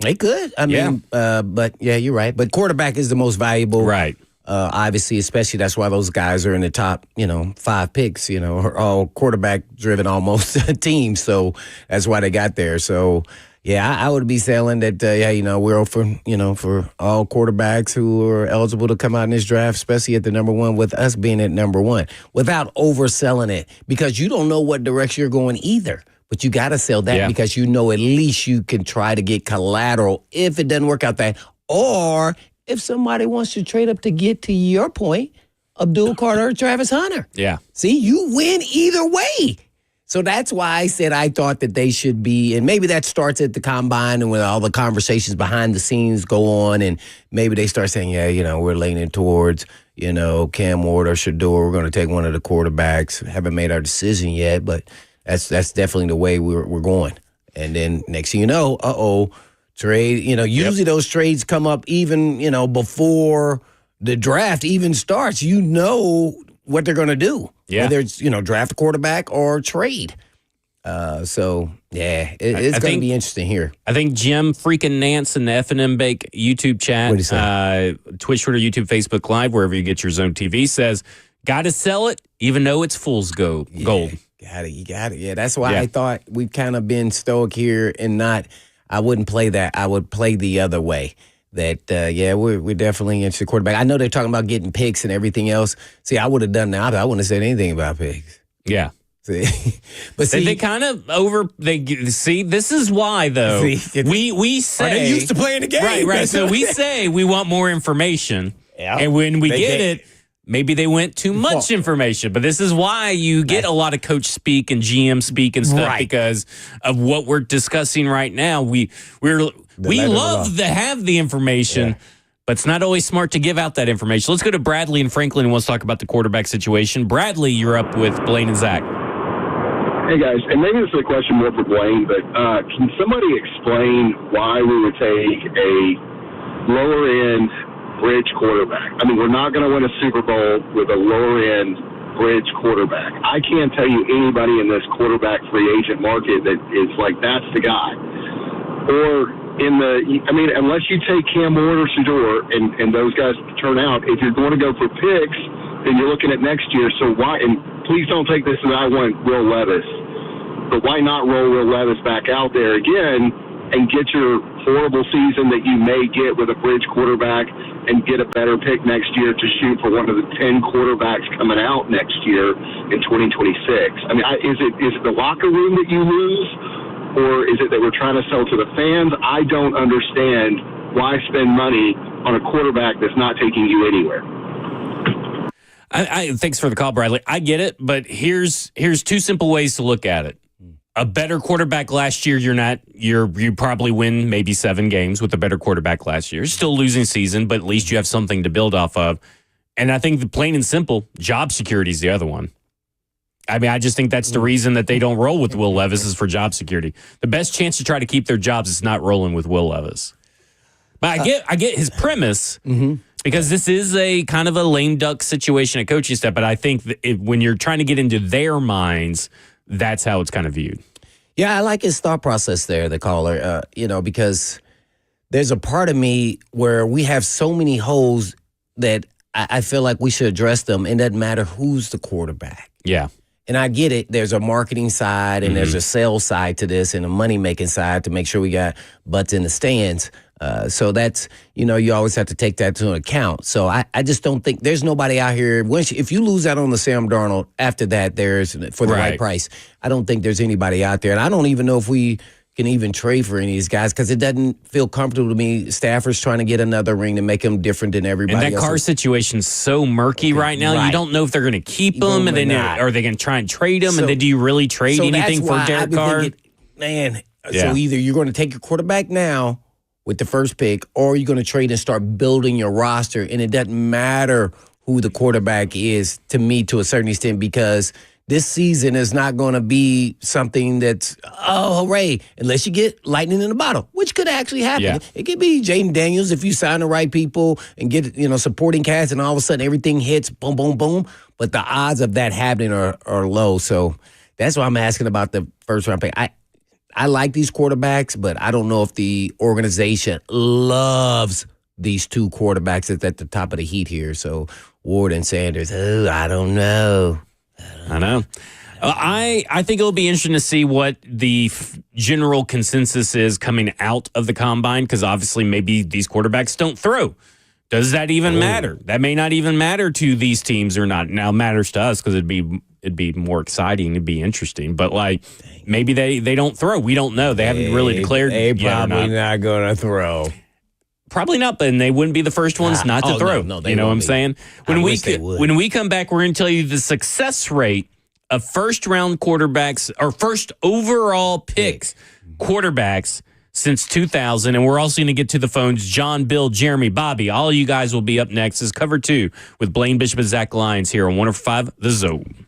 They could. I mean, but yeah, you're right. But quarterback is the most valuable. Right. Obviously, especially that's why those guys are in the top, 5 picks, are all quarterback driven almost teams. So that's why they got there. So, yeah, I would be selling that, we're for all quarterbacks who are eligible to come out in this draft, especially at the number 1, with us being at number 1, without overselling it, because you don't know what direction you're going either. But you got to sell that because at least you can try to get collateral if it doesn't work out that. Or if somebody wants to trade up to get to your point, Abdul Carter or Travis Hunter. Yeah. See, you win either way. So that's why I said I thought that they should be, and maybe that starts at the combine and when all the conversations behind the scenes go on, and maybe they start saying, we're leaning towards, Cam Ward or Shador. We're going to take one of the quarterbacks. Haven't made our decision yet, but that's definitely the way we're going. And then next thing you know, trade. Usually those trades come up even, before the draft even starts. You know what they're going to do. Yeah. Whether it's, draft a quarterback or trade. It's going to be interesting here. I think Jim freaking Nance in the F&M Bake YouTube chat, Twitch, Twitter, YouTube, Facebook Live, wherever you get your Zone TV, says, got to sell it even though it's fool's gold. You got it. Yeah, that's why I thought we've kind of been stoic here and I wouldn't play that. I would play the other way. That, we're definitely interested in quarterback. I know they're talking about getting picks and everything else. See, I would have done that. I wouldn't have said anything about picks. Yeah. See? But see, they kind of this is why, though. We say. Are they used to playing the game? Right. So we say we want more information. Yeah. And when we They get get- it, maybe they went too much information. But this is why you get a lot of coach speak and GM speak and stuff Right. because of what we're discussing right now. We love to have the information. But it's not always smart to give out that information. Let's go to Bradley in Franklin who wants to talk about the quarterback situation. Bradley, you're up with Blaine and Zach. Hey guys, and maybe this is a question more for Blaine, but can somebody explain why we would take a lower end bridge quarterback? I mean, we're not going to win a Super Bowl with a lower end bridge quarterback. I can't tell you anybody in this quarterback free agent market that is like, that's the guy. Or unless you take Cam Ward or Shedeur and those guys turn out, if you're going to go for picks, then you're looking at next year. So why, and please don't take this as I want Will Levis, but why not roll Will Levis back out there again and get your horrible season that you may get with a bridge quarterback and get a better pick next year to shoot for one of the 10 quarterbacks coming out next year in 2026? I mean, is it the locker room that you lose, or is it that we're trying to sell to the fans? I don't understand why spend money on a quarterback that's not taking you anywhere. Thanks for the call, Bradley. I get it, but here's two simple ways to look at it. A better quarterback last year, you probably win maybe 7 games with a better quarterback last year. Still losing season, but at least you have something to build off of. And I think the plain and simple, job security is the other one. I mean, I just think that's the reason that they don't roll with Will Levis is for job security. The best chance to try to keep their jobs is not rolling with Will Levis. But I get his premise because this is a kind of a lame duck situation at coaching step. But I think that when you're trying to get into their minds, that's how it's kind of viewed. Yeah, I like his thought process there, the caller, because there's a part of me where we have so many holes that I feel like we should address them. It doesn't matter who's the quarterback. Yeah. And I get it. There's a marketing side and there's a sales side to this and a money-making side to make sure we got butts in the stands. So that's, you always have to take that into account. So I just don't think there's nobody out here. If you lose out on the Sam Darnold, after that, there's for the right price. I don't think there's anybody out there. And I don't even know if we can even trade for any of these guys because it doesn't feel comfortable to me. Stafford's trying to get another ring to make him different than everybody and that else. Carr situation's so murky right now. Right. You don't know if they're going to keep him, and then are they going to try and trade him? And then do you really trade anything for Derek Carr? So either you're going to take your quarterback now with the first pick, or you're going to trade and start building your roster. And it doesn't matter who the quarterback is to me to a certain extent because this season is not going to be something that's, oh, hooray, unless you get lightning in the bottle, which could actually happen. Yeah. It could be Jaden Daniels if you sign the right people and get, supporting cast and all of a sudden everything hits, boom, boom, boom. But the odds of that happening are low. So that's why I'm asking about the first round pick. I like these quarterbacks, but I don't know if the organization loves these two quarterbacks that's at the top of the heat here. So Ward and Sanders, I don't know. I know. I think it'll be interesting to see what the general consensus is coming out of the combine because obviously maybe these quarterbacks don't throw. Does that even matter? That may not even matter to these teams or not. Now it matters to us because it'd be more exciting. It'd be interesting. But maybe they don't throw. We don't know. They haven't really declared. They probably not going to throw. Probably not, but they wouldn't be the first ones not to throw. No, you know what I'm saying? When we come back, we're going to tell you the success rate of first round quarterbacks or first overall picks quarterbacks since 2000. And we're also going to get to the phones. John, Bill, Jeremy, Bobby, all you guys will be up next. This is Cover 2 with Blaine Bishop and Zach Lyons here on 105 The Zone.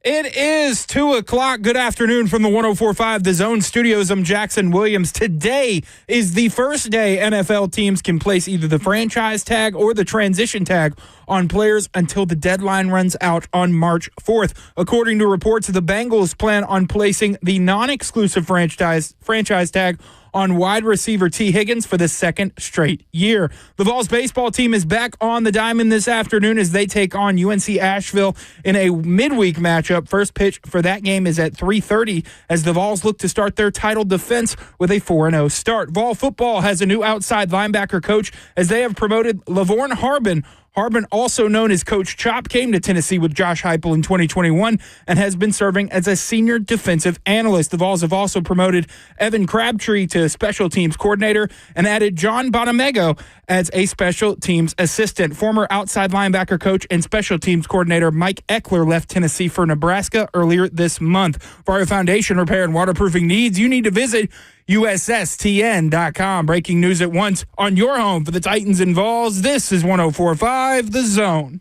It is 2 o'clock. Good afternoon from the 104.5 The Zone Studios. I'm Jackson Williams. Today is the first day NFL teams can place either the franchise tag or the transition tag on players until the deadline runs out on March 4th. According to reports, the Bengals plan on placing the non-exclusive franchise tag on wide receiver T. Higgins for the second straight year. The Vols baseball team is back on the diamond this afternoon as they take on UNC Asheville in a midweek matchup. First pitch for that game is at 3:30 as the Vols look to start their title defense with a 4-0 start. Vol football has a new outside linebacker coach as they have promoted Lavorne Harbin. Harbin, also known as Coach Chop, came to Tennessee with Josh Heupel in 2021 and has been serving as a senior defensive analyst. The Vols have also promoted Evan Crabtree to special teams coordinator and added John Bonamego as a special teams assistant. Former outside linebacker coach and special teams coordinator Mike Eckler left Tennessee for Nebraska earlier this month. For your foundation repair and waterproofing needs, you need to visit USSTN.com. Breaking news at once on your home for the Titans and Vols. This is 104.5 The Zone.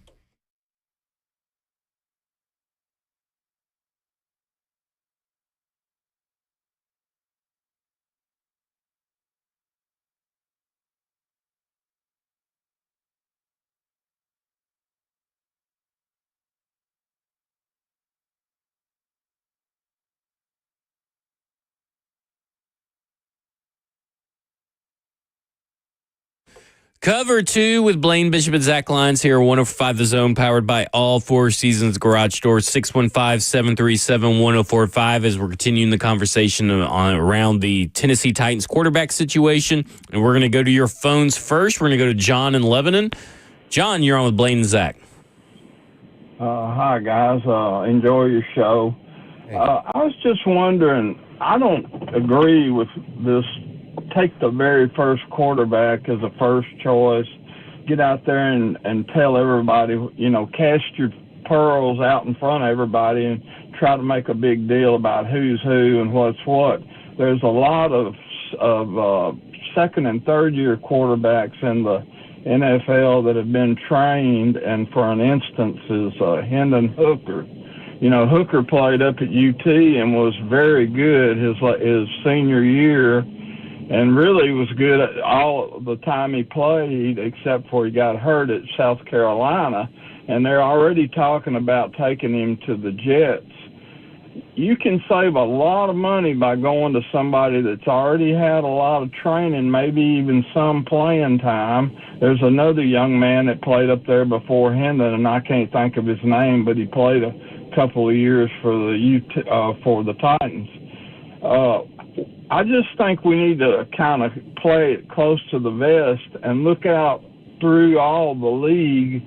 Cover 2 with Blaine Bishop and Zach Lyons here, 105 The Zone, powered by All Four Seasons Garage Doors, 615-737-1045, as we're continuing the conversation around the Tennessee Titans quarterback situation. And we're going to go to your phones first. We're going to go to John in Lebanon. John, you're on with Blaine and Zach. Hi, guys. Enjoy your show. I was just wondering, I don't agree with this take the very first quarterback as a first choice, get out there and tell everybody, cast your pearls out in front of everybody and try to make a big deal about who's who and what's what. There's a lot of second and third year quarterbacks in the NFL that have been trained, and for an instance is Hendon Hooker. Hooker played up at UT and was very good his senior year, and really was good at all the time he played, except for he got hurt at South Carolina, and they're already talking about taking him to the Jets. You can save a lot of money by going to somebody that's already had a lot of training, maybe even some playing time. There's another young man that played up there before Hendon, and I can't think of his name, but he played a couple of years for the Titans. I just think we need to kind of play it close to the vest and look out through all the league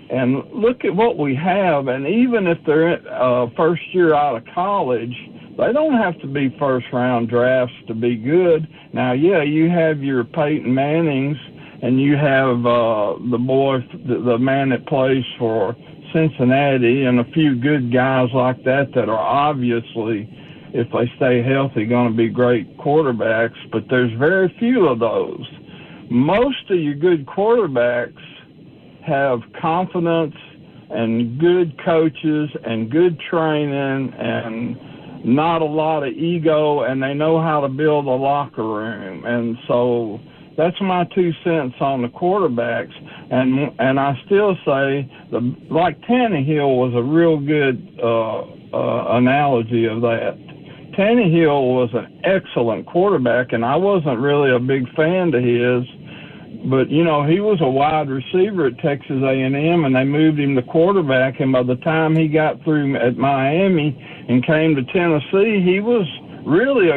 and look at what we have. And even if they're first year out of college, they don't have to be first-round drafts to be good. Now, yeah, you have your Peyton Mannings, and you have the man that plays for Cincinnati, and a few good guys like that are obviously, if they stay healthy, going to be great quarterbacks, but there's very few of those. Most of your good quarterbacks have confidence and good coaches and good training and not a lot of ego, and they know how to build a locker room. And so that's my 2 cents on the quarterbacks. And I still say, like Tannehill was a real good analogy of that. Tannehill was an excellent quarterback, and I wasn't really a big fan to his, but, he was a wide receiver at Texas A&M, and they moved him to quarterback, and by the time he got through at Miami and came to Tennessee, he was really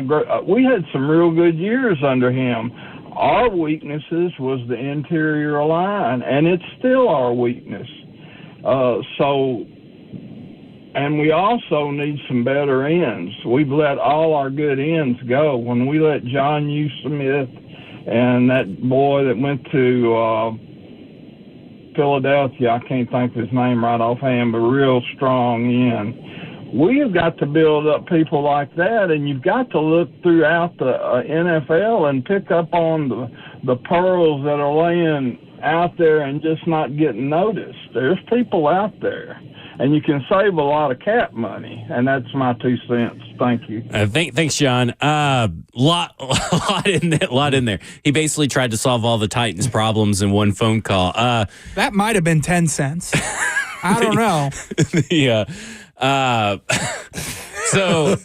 we had some real good years under him. Our weaknesses was the interior line, and it's still our weakness. And we also need some better ends. We've let all our good ends go. When we let John U. Smith and that boy that went to Philadelphia, I can't think of his name right offhand, but real strong end. We have got to build up people like that, and you've got to look throughout the NFL and pick up on the pearls that are laying out there and just not getting noticed. There's people out there, and you can save a lot of cap money, and that's my 2 cents. Thank you. Thanks, John. Lot in there. He basically tried to solve all the Titans' problems in one phone call. That might have been 10 cents. I don't know. Yeah. So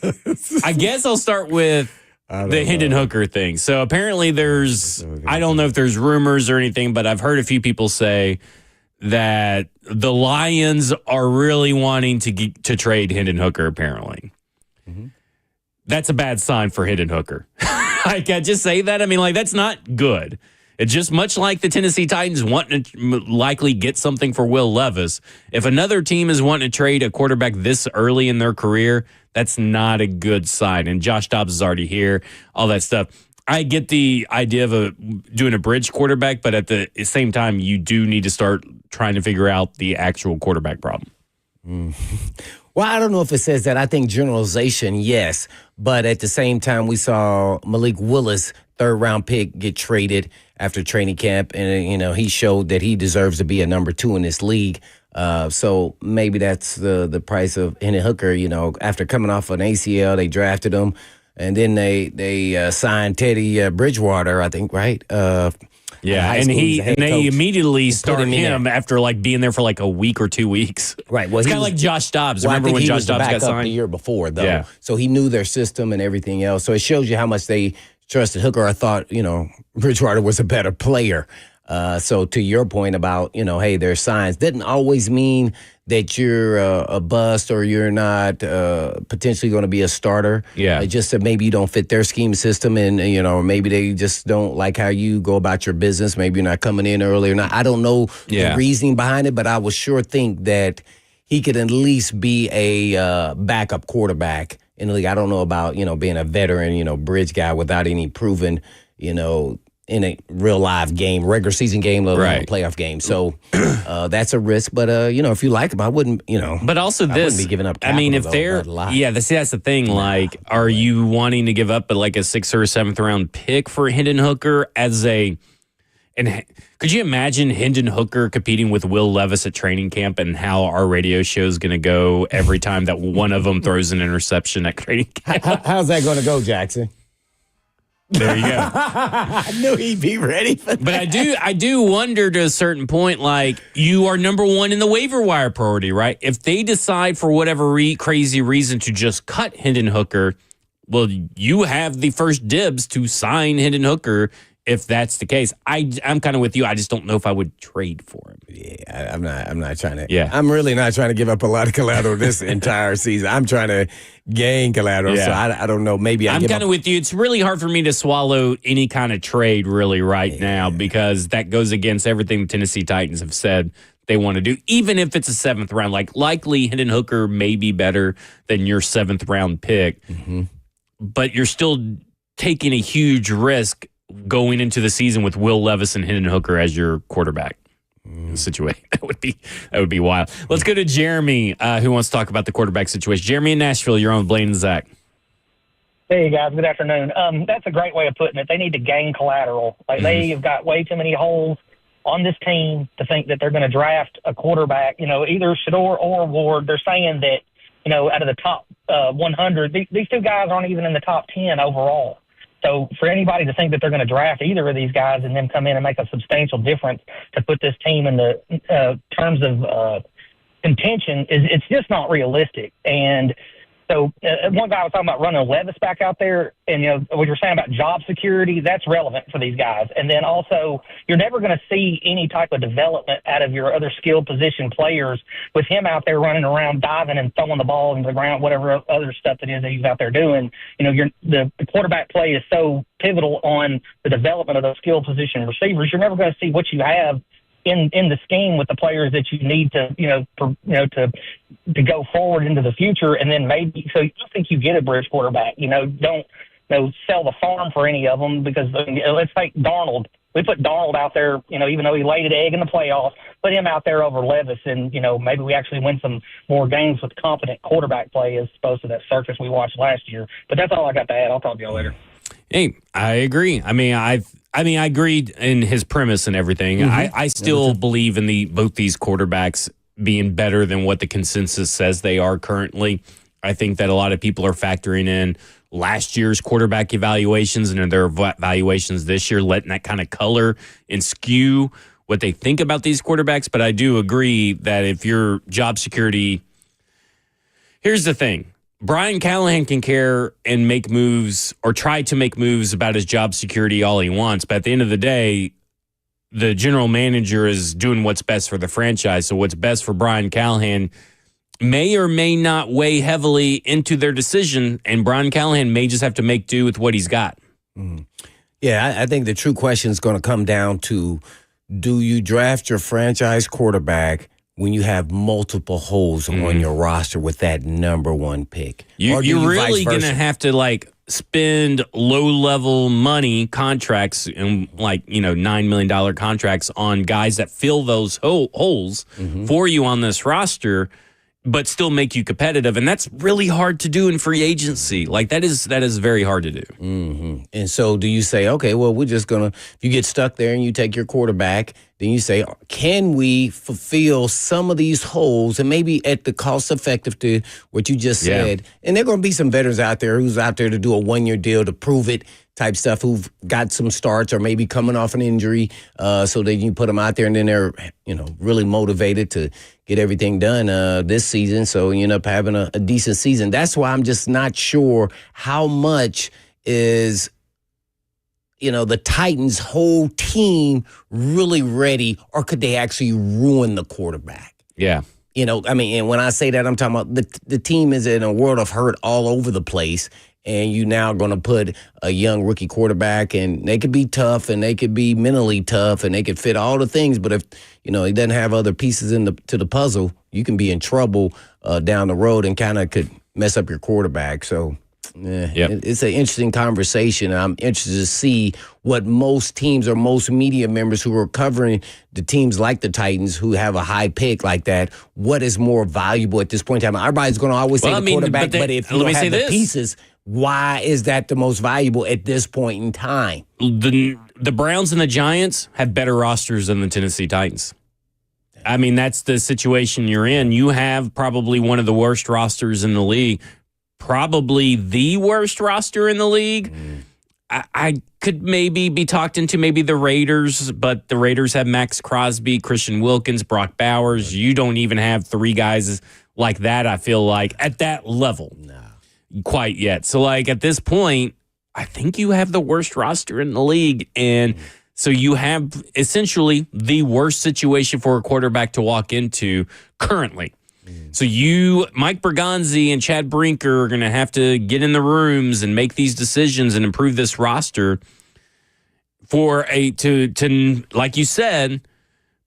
I guess I'll start with the Hendon Hooker thing. So apparently I don't know if there's rumors or anything, but I've heard a few people say that the Lions are really wanting to trade Hendon Hooker, apparently. Mm-hmm. That's a bad sign for Hendon Hooker. I can't just say that. I mean, like, that's not good. It's just much like the Tennessee Titans wanting to likely get something for Will Levis. If another team is wanting to trade a quarterback this early in their career, that's not a good sign. And Josh Dobbs is already here, all that stuff. I get the idea of doing a bridge quarterback, but at the same time, you do need to start trying to figure out the actual quarterback problem. Well, I don't know if it says that. I think generalization, yes. But at the same time, we saw Malik Willis, 3rd-round pick, get traded after training camp. And, he showed that he deserves to be a number 2 in this league. So maybe that's the price of Hendon Hooker. After coming off an ACL, they drafted him. And then they signed Teddy Bridgewater, I think, right? Yeah, and they immediately started him after being there for a week or 2 weeks. Right. Well, it's kind of like Josh Dobbs. Well, Remember when Josh Dobbs got signed? The year before, though. Yeah. So he knew their system and everything else. So it shows you how much they trusted Hooker. I thought, Bridgewater was a better player. So to your point about, hey, there's signs, didn't always mean that you're a bust or you're not potentially going to be a starter. Yeah. Just that maybe you don't fit their scheme system and, maybe they just don't like how you go about your business. Maybe you're not coming in early or not. I don't know the reasoning behind it, but I would sure think that he could at least be a backup quarterback in the league. I don't know about, being a veteran, bridge guy without any proven, in a real live game, regular season game, let alone a playoff game. So that's a risk. But, if you like him, I wouldn't, But also I wouldn't be giving up capital, if they're, that's the thing. Are you wanting to give up a 6th or 7th round pick for Hendon Hooker and could you imagine Hendon Hooker competing with Will Levis at training camp and how our radio show is going to go every time that one of them throws an interception at training camp? How's that going to go, Jackson? There you go. I knew he'd be ready for that. But I do wonder to a certain point, you are number 1 in the waiver wire priority, right? If they decide for whatever crazy reason to just cut Hendon Hooker, well, you have the first dibs to sign Hendon Hooker if that's the case. I'm kind of with you. I just don't know if I would trade for him. Yeah, I'm not trying to. Yeah. I'm really not trying to give up a lot of collateral this entire season. I'm trying to gain collateral. Yeah. So I don't know. Maybe I'm kind of with you. It's really hard for me to swallow any kind of trade really right now because that goes against everything the Tennessee Titans have said they want to do, even if it's a 7th round. Likely Hendon Hooker may be better than your 7th round pick, but you're still taking a huge risk going into the season with Will Levis and Hendon Hooker as your quarterback situation. That would be wild. Let's go to Jeremy, who wants to talk about the quarterback situation. Jeremy in Nashville, you're on with Blaine and Zach. Hey, guys. Good afternoon. That's a great way of putting it. They need to gain collateral. They've got way too many holes on this team to think that they're going to draft a quarterback, either Shedeur or Ward. They're saying that, out of the top 100, these 2 guys aren't even in the top 10 overall. So for anybody to think that they're going to draft either of these guys and then come in and make a substantial difference to put this team in the terms of contention, it's just not realistic. And so one guy was talking about running Levis back out there, and what you're saying about job security, that's relevant for these guys. And then also, you're never going to see any type of development out of your other skill position players with him out there running around, diving and throwing the ball into the ground, whatever other stuff it is that he's out there doing. The quarterback play is so pivotal on the development of those skill position receivers. You're never going to see what you have in the scheme with the players that you need to to go forward into the future, and then maybe so you think you get a bridge quarterback. Don't sell the farm for any of them because let's take Darnold. We put Darnold out there, even though he laid an egg in the playoffs, put him out there over Levis, and maybe we actually win some more games with competent quarterback play as opposed to that circus we watched last year. But that's all I got to add. I'll talk to y'all later. Hey, I agree. I mean, I agreed in his premise and everything. I still believe in both these quarterbacks being better than what the consensus says they are currently. I think that a lot of people are factoring in last year's quarterback evaluations and their evaluations this year, letting that kind of color and skew what they think about these quarterbacks. But I do agree that if your job security, here's the thing. Brian Callahan can care and make moves or try to make moves about his job security all he wants. But at the end of the day, the general manager is doing what's best for the franchise. So what's best for Brian Callahan may or may not weigh heavily into their decision. And Brian Callahan may just have to make do with what he's got. Yeah, I think the true question is going to come down to, do you draft your franchise quarterback when you have multiple holes on your roster with that number one pick? You're really going to have to spend low-level money contracts and $9 million contracts on guys that fill those holes for you on this roster, but still make you competitive. And that's really hard to do in free agency. That is very hard to do. And so do you say, okay, well, we're just going to, if you get stuck there and you take your quarterback, then you say, can we fulfill some of these holes and maybe at the cost effective to what you just said? And there are going to be some veterans out there who's out there to do a one-year deal to prove it type stuff, who've got some starts or maybe coming off an injury, so that you put them out there and then they're, really motivated to get everything done this season. So you end up having a decent season. That's why I'm just not sure how much is, the Titans' whole team really ready, or could they actually ruin the quarterback? Yeah. And when I say that, I'm talking about the team is in a world of hurt all over the place. And you now going to put a young rookie quarterback, and they could be tough, and they could be mentally tough, and they could fit all the things. But if he doesn't have other pieces to the puzzle, you can be in trouble down the road and kind of could mess up your quarterback. So it's an interesting conversation. I'm interested to see what most teams or most media members who are covering the teams like the Titans who have a high pick like that, what is more valuable at this point in time? Everybody's going to always say the quarterback, but if you don't have the pieces, why is that the most valuable at this point in time? The Browns and the Giants have better rosters than the Tennessee Titans. I mean, that's the situation you're in. You have probably one of the worst rosters in the league, probably the worst roster in the league. I could maybe be talked into maybe the Raiders, but the Raiders have Max Crosby, Christian Wilkins, Brock Bowers. You don't even have three guys like that, I feel like, at that level. Quite yet. So at this point, I think you have the worst roster in the league. And so you have essentially the worst situation for a quarterback to walk into currently. So Mike Bergonzi and Chad Brinker are going to have to get in the rooms and make these decisions and improve this roster for to like you said,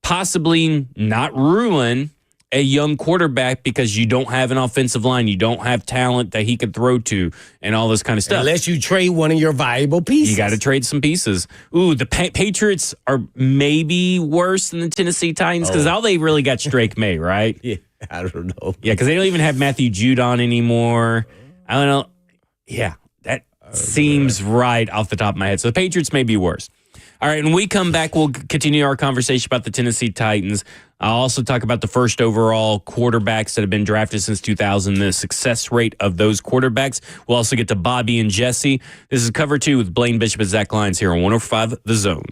possibly not ruin a young quarterback because you don't have an offensive line, you don't have talent that he could throw to, and all this kind of stuff. Unless you trade one of your valuable pieces. You got to trade some pieces. Ooh, the Patriots are maybe worse than the Tennessee Titans because all they really got Drake May, right? Yeah, I don't know. Yeah, because they don't even have Matthew Judon anymore. I don't know. Yeah, that seems right off the top of my head. So the Patriots may be worse. All right, when we come back, we'll continue our conversation about the Tennessee Titans. I'll also talk about the first overall quarterbacks that have been drafted since 2000, the success rate of those quarterbacks. We'll also get to Bobby and Jesse. This is Cover 2 with Blaine Bishop and Zach Lyons here on 105 The Zone.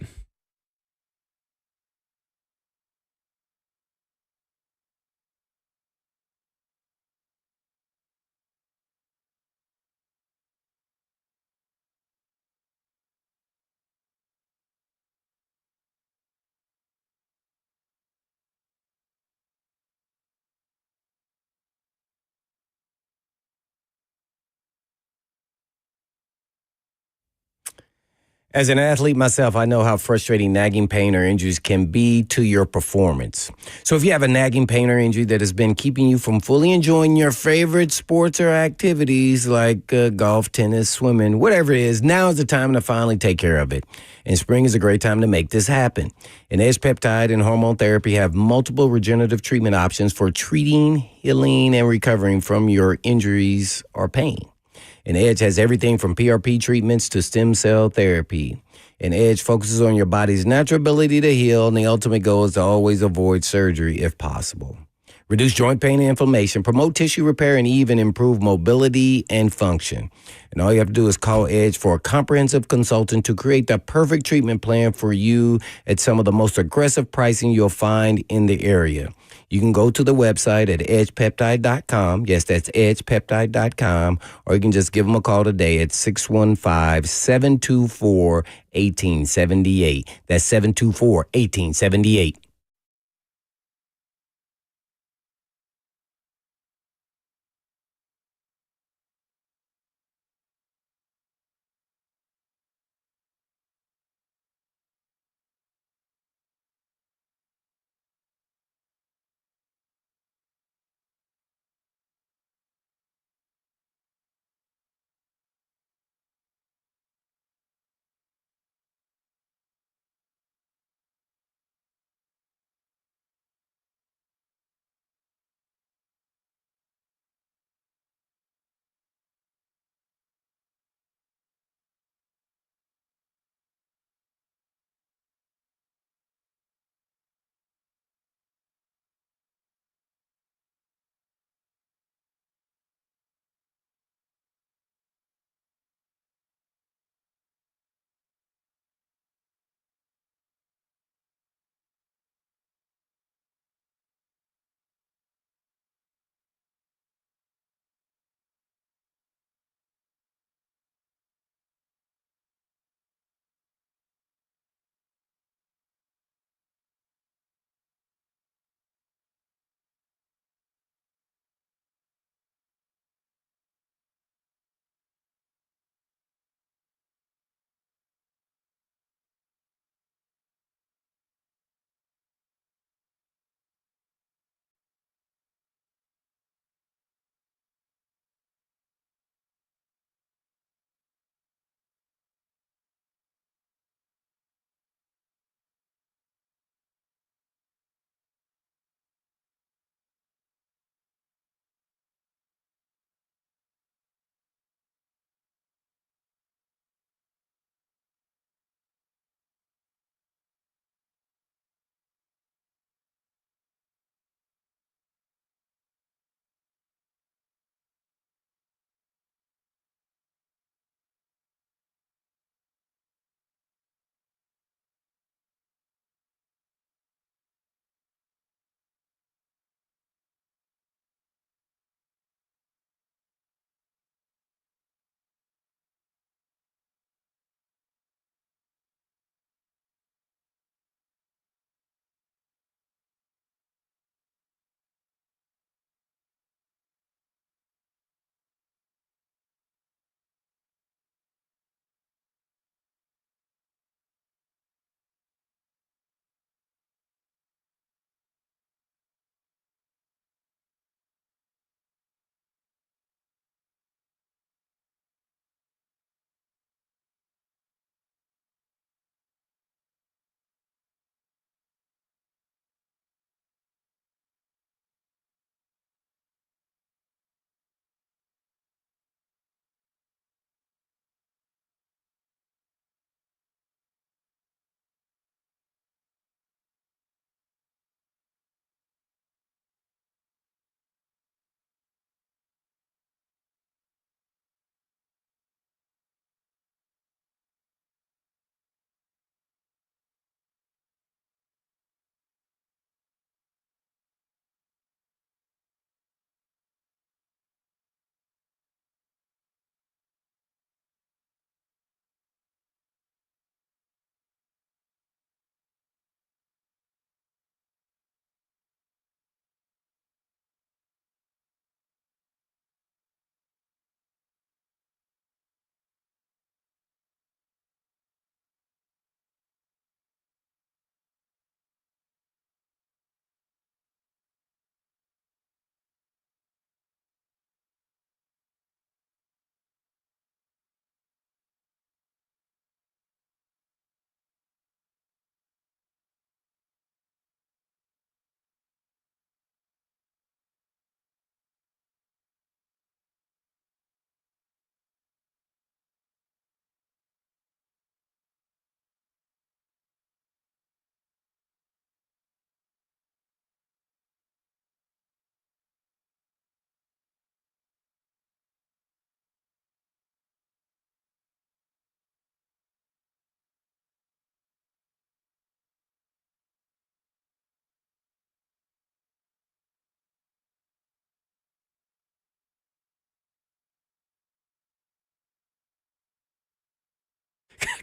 As an athlete myself, I know how frustrating nagging pain or injuries can be to your performance. So if you have a nagging pain or injury that has been keeping you from fully enjoying your favorite sports or activities like golf, tennis, swimming, whatever it is, now is the time to finally take care of it. And spring is a great time to make this happen. And Edge Peptide and Hormone Therapy have multiple regenerative treatment options for treating, healing, and recovering from your injuries or pain. And Edge has everything from PRP treatments to stem cell therapy. And Edge focuses on your body's natural ability to heal, and the ultimate goal is to always avoid surgery if possible. Reduce joint pain and inflammation, promote tissue repair, and even improve mobility and function. And all you have to do is call Edge for a comprehensive consultant to create the perfect treatment plan for you at some of the most aggressive pricing you'll find in the area. You can go to the website at edgepeptide.com. Yes, that's edgepeptide.com. Or you can just give them a call today at 615-724-1878. That's 724-1878.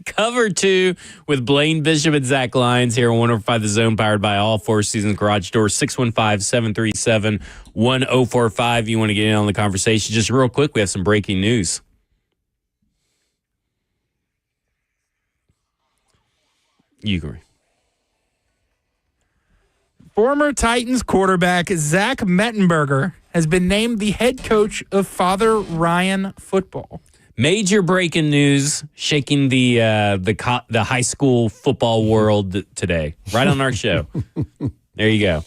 Cover 2 with Blaine Bishop and Zach Lyons here on 105 The Zone, powered by all Four Seasons Garage Doors, 615-737-1045. You want to get in on the conversation. Just real quick, we have some breaking news. You agree. Former Titans quarterback Zach Mettenberger has been named the head coach of Father Ryan football. Major breaking news shaking the high school football world today, right on our show. There you go.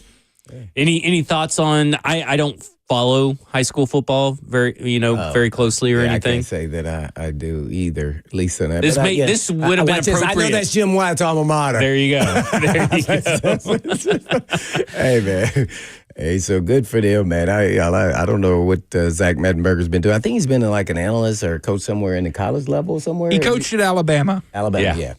Any thoughts on? I don't follow high school football very closely or anything. I can't say that I do either, at least on that. This would have been appropriate. I know that's Jim Wyatt's alma mater. There you go. Hey, man. Hey, so good for them, man. I don't know what Zach Mettenberger's been doing. I think he's been like an analyst or a coach somewhere in the college level somewhere. He coached at Alabama. Yeah,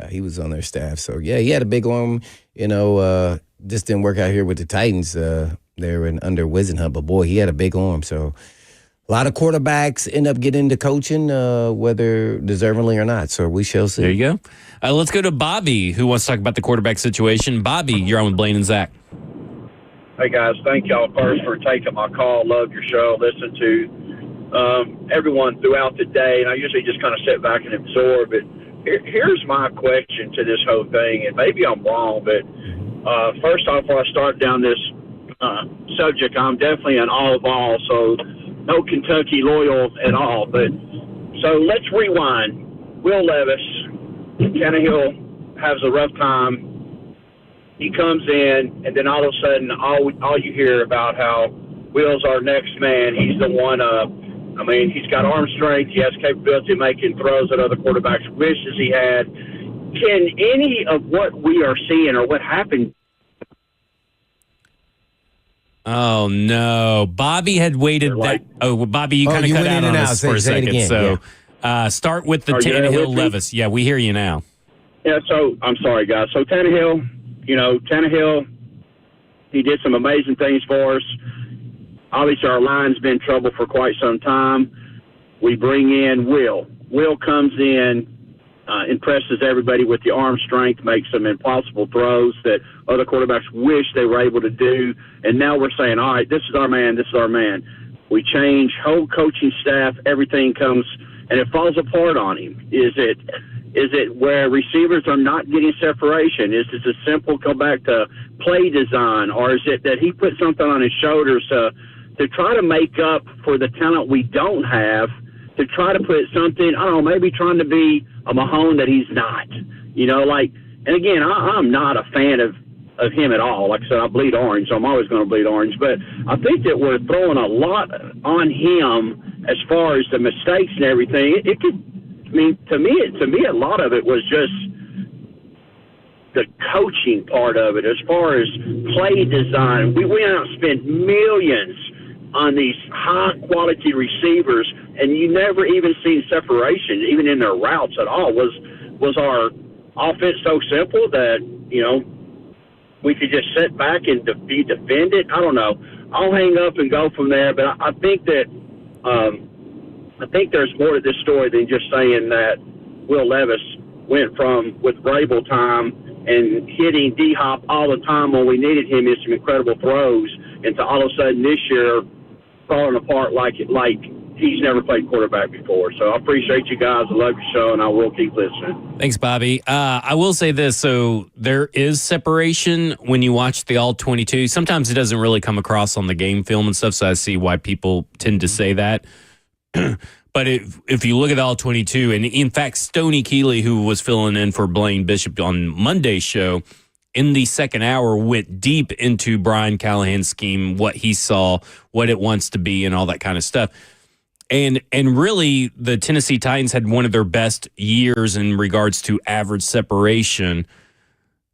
he was on their staff. So, yeah, he had a big arm. Just didn't work out here with the Titans. They're under Wisenhunt, but boy, he had a big arm. So a lot of quarterbacks end up getting into coaching, whether deservingly or not. So we shall see. There you go. Let's go to Bobby, who wants to talk about the quarterback situation. Bobby, you're on with Blaine and Zach. Hey, guys. Thank y'all first for taking my call. Love your show. Listen to everyone throughout the day, and I usually just kind of sit back and absorb it. Here's my question to this whole thing, and maybe I'm wrong, but first off, before I start down this subject, I'm definitely an all, so no Kentucky loyal at all. But so let's rewind. Will Levis, Tannehill has a rough time. He comes in, and then all of a sudden, all you hear about how Will's our next man. He's the one up. I mean, he's got arm strength. He has capability of making throws that other quarterbacks wishes he had. Can any of what we are seeing or what happened? Oh, no. Bobby had waited. Bobby, you kind of cut out on us for a second. Again, start with the Tannehill Levis. Yeah, we hear you now. Yeah, so I'm sorry, guys. So Tannehill, he did some amazing things for us. Obviously, our line's been in trouble for quite some time. We bring in Will. Will comes in, impresses everybody with the arm strength, makes some impossible throws that other quarterbacks wish they were able to do. And now we're saying, all right, this is our man, this is our man. We change whole coaching staff, everything comes, and it falls apart on him. Is it where receivers are not getting separation? Is it a simple go back to play design? Or is it that he put something on his shoulders to try to make up for the talent we don't have, to try to put something, I don't know, maybe trying to be a Mahone that he's not, and again, I'm not a fan of him at all. Like I said, I bleed orange, so I'm always going to bleed orange, but I think that we're throwing a lot on him as far as the mistakes and everything. To me, a lot of it was just the coaching part of it. As far as play design, we went out and spent millions on these high-quality receivers, and you never even seen separation, even in their routes at all. Was our offense so simple that, we could just sit back and be defended? I don't know. I'll hang up and go from there, but I think that I think there's more to this story than just saying that Will Levis went from, with Vrabel time and hitting D-Hop all the time when we needed him in some incredible throws, and to all of a sudden this year falling apart like he's never played quarterback before. So I appreciate you guys. I love your show, and I will keep listening. Thanks, Bobby. I will say this. So there is separation when you watch the All-22. Sometimes it doesn't really come across on the game film and stuff, so I see why people tend to say that. But if you look at the All-22, and in fact, Stoney Keeley, who was filling in for Blaine Bishop on Monday's show, in the second hour went deep into Brian Callahan's scheme, what he saw, what it wants to be, and all that kind of stuff. And really, the Tennessee Titans had one of their best years in regards to average separation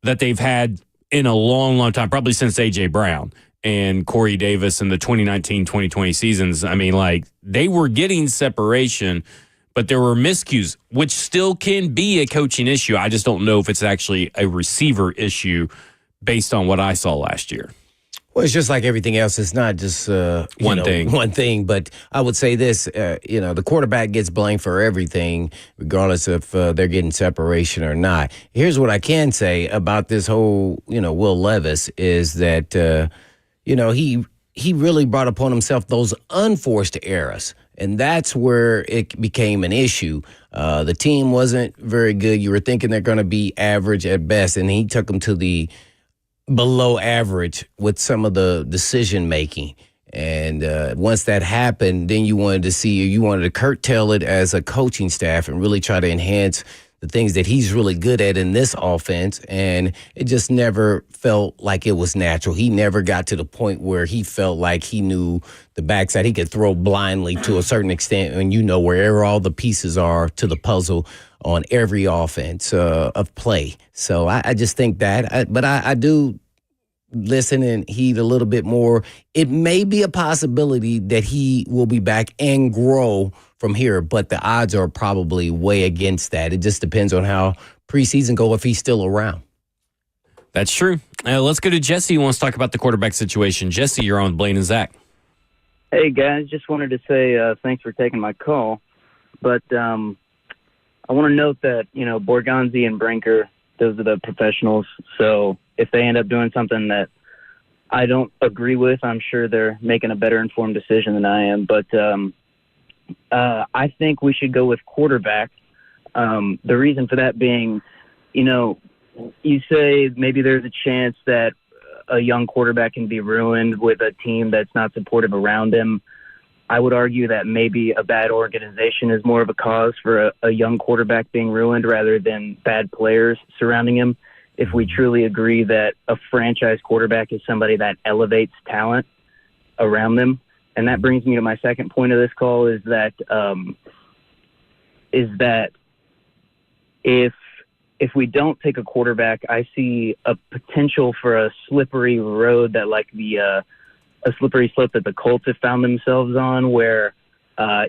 that they've had in a long, long time, probably since A.J. Brown and Corey Davis in the 2019-2020 seasons. I mean, like, they were getting separation, but there were miscues, which still can be a coaching issue. I just don't know if it's actually a receiver issue based on what I saw last year. Well, it's just like everything else. It's not just one thing. But I would say this: the quarterback gets blamed for everything, regardless if they're getting separation or not. Here's what I can say about this whole, Will Levis is that he really brought upon himself those unforced errors. And that's where it became an issue. The team wasn't very good. You were thinking they're going to be average at best, and he took them to the below average with some of the decision making. And once that happened, then you wanted to curtail it as a coaching staff and really try to enhance the things that he's really good at in this offense. And it just never felt like it was natural. He never got to the point where he felt like he knew the backside. He could throw blindly to a certain extent, and wherever all the pieces are to the puzzle on every offense of play. So I just think that. But I do listen and heed a little bit more. It may be a possibility that he will be back and grow from here, but the odds are probably way against that. It just depends on how preseason go, if he's still around. That's true. Let's go to Jesse, who wants to talk about the quarterback situation. Jesse, you're on with Blaine and Zach. Hey, guys. Just wanted to say thanks for taking my call. But I want to note that, Borgonzi and Brinker, those are the professionals. So if they end up doing something that I don't agree with, I'm sure they're making a better informed decision than I am. But I think we should go with quarterback. The reason for that being, you say maybe there's a chance that a young quarterback can be ruined with a team that's not supportive around him. I would argue that maybe a bad organization is more of a cause for a young quarterback being ruined rather than bad players surrounding him. If we truly agree that a franchise quarterback is somebody that elevates talent around them. And that brings me to my second point of this call is that if we don't take a quarterback, I see a potential for a slippery road that a slippery slope that the Colts have found themselves on, where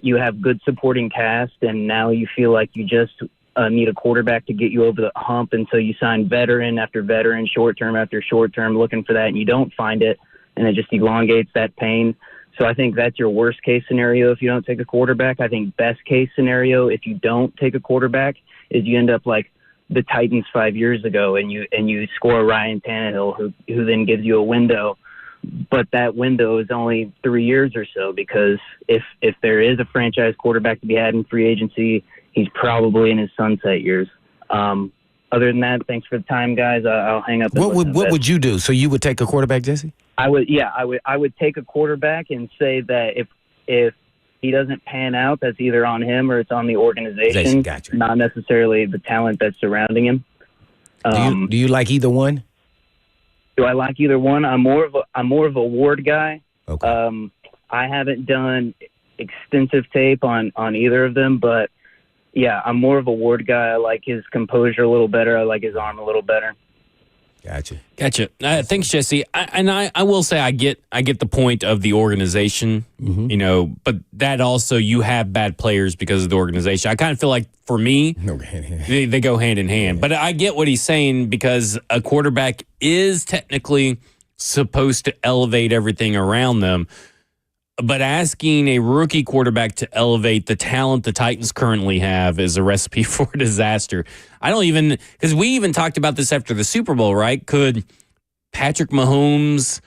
you have good supporting cast and now you feel like you just need a quarterback to get you over the hump. And so you sign veteran after veteran, short term after short term, looking for that, and you don't find it, and it just elongates that pain. So I think that's your worst case scenario if you don't take a quarterback. I think best case scenario if you don't take a quarterback is you end up like the Titans 5 years ago, and you score Ryan Tannehill, who then gives you a window. But that window is only 3 years or so, because if there is a franchise quarterback to be had in free agency, he's probably in his sunset years. Other than that, thanks for the time, guys. I'll hang up. What would you do? So you would take a quarterback, Jesse? I would take a quarterback and say that if he doesn't pan out, that's either on him or it's on the organization, not necessarily the talent that's surrounding him. Do you like either one? Do I like either one? I'm more of a Ward guy. Okay. I haven't done extensive tape on either of them, but yeah, I'm more of a Ward guy. I like his composure a little better. I like his arm a little better. Gotcha. Thanks, Jesse. I will say I get the point of the organization, but that also, you have bad players because of the organization. I kind of feel like, for me, they go hand in hand. But I get what he's saying, because a quarterback is technically supposed to elevate everything around them. But asking a rookie quarterback to elevate the talent the Titans currently have is a recipe for disaster. Because we even talked about this after the Super Bowl, right? Could Patrick Mahomes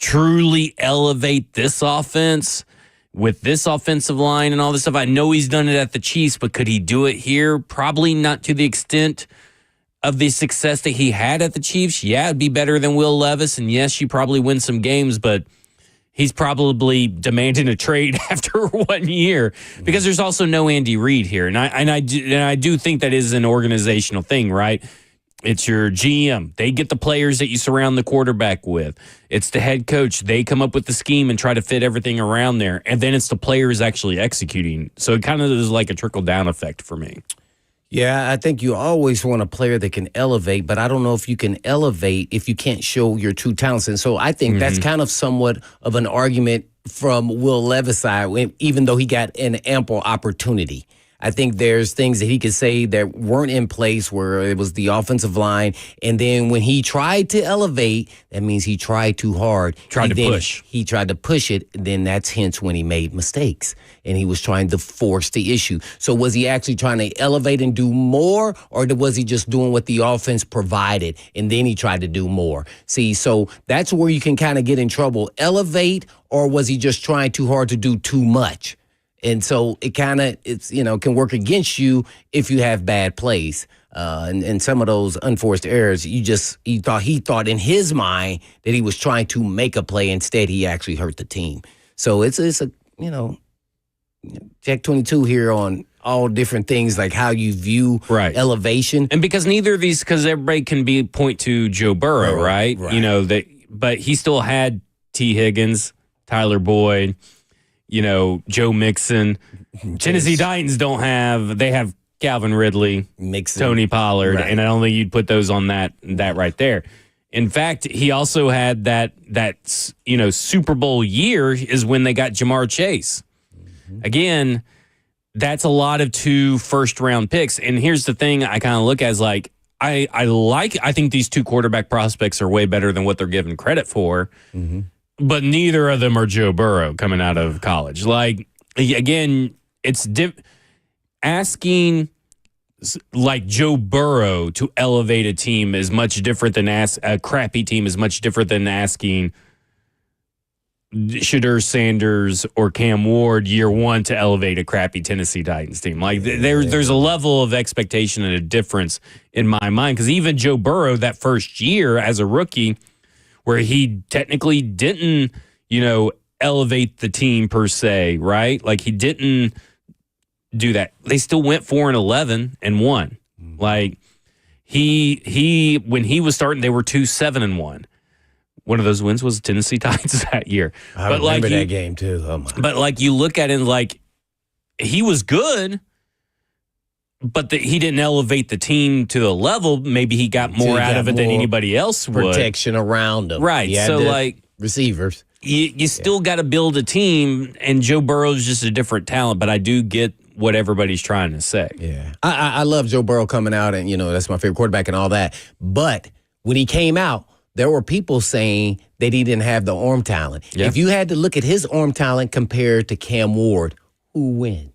truly elevate this offense with this offensive line and all this stuff? I know he's done it at the Chiefs, but could he do it here? Probably not to the extent of the success that he had at the Chiefs. Yeah, it'd be better than Will Levis, and yes, you probably win some games, but he's probably demanding a trade after 1 year, because there's also no Andy Reid here. And I do think that is an organizational thing, right? It's your GM. They get the players that you surround the quarterback with. It's the head coach. They come up with the scheme and try to fit everything around there. And then it's the players actually executing. So it kind of is like a trickle-down effect for me. Yeah, I think you always want a player that can elevate, but I don't know if you can elevate if you can't show your true talents. And so I think that's kind of somewhat of an argument from Will Levis' side, even though he got an ample opportunity. I think there's things that he could say that weren't in place where it was the offensive line. And then when he tried to elevate, that means he tried too hard. Tried to push. He tried to push it. And then that's hence when he made mistakes. And he was trying to force the issue. So was he actually trying to elevate and do more? Or was he just doing what the offense provided? And then he tried to do more. See, so that's where you can kind of get in trouble. Elevate, or was he just trying too hard to do too much? And so it kind of, can work against you if you have bad plays. And some of those unforced errors, he thought in his mind that he was trying to make a play. Instead, he actually hurt the team. So it's a, check 22 here on all different things, like how you view elevation. And because because everybody can point to Joe Burrow, right? But he still had T. Higgins, Tyler Boyd, Joe Mixon. Tennessee Titans they have Calvin Ridley, Mixon, Tony Pollard, and I don't think you'd put those on that right there. In fact, he also had that Super Bowl year is when they got Jamar Chase. Mm-hmm. Again, that's a lot of 2 first-round picks. And here's the thing I kind of look at is like, I think these 2 quarterback prospects are way better than what they're given credit for. Mm-hmm. But neither of them are Joe Burrow coming out of college. Like, again, it's asking like Joe Burrow to elevate a team is much different than a crappy team is much different than asking Shedeur Sanders or Cam Ward year 1 to elevate a crappy Tennessee Titans team. Like there's a level of expectation and a difference in my mind, because even Joe Burrow that first year as a rookie, where he technically didn't, elevate the team per se, right? Like he didn't do that. They still went 4-11 and won. Mm-hmm. Like he when he was starting, they were 2-7-1. One of those wins was Tennessee Titans that year. I remember that game too. Oh my! But like you look at it, like he was good, but he didn't elevate the team to the level. Maybe he got more out of it than anybody else would. Protection around him, right? So like receivers, you still got to build a team, and Joe Burrow's just a different talent. But I do get what everybody's trying to say. Yeah, I love Joe Burrow coming out, and that's my favorite quarterback and all that. But when he came out, there were people saying that he didn't have the arm talent. Yeah. If you had to look at his arm talent compared to Cam Ward, who wins?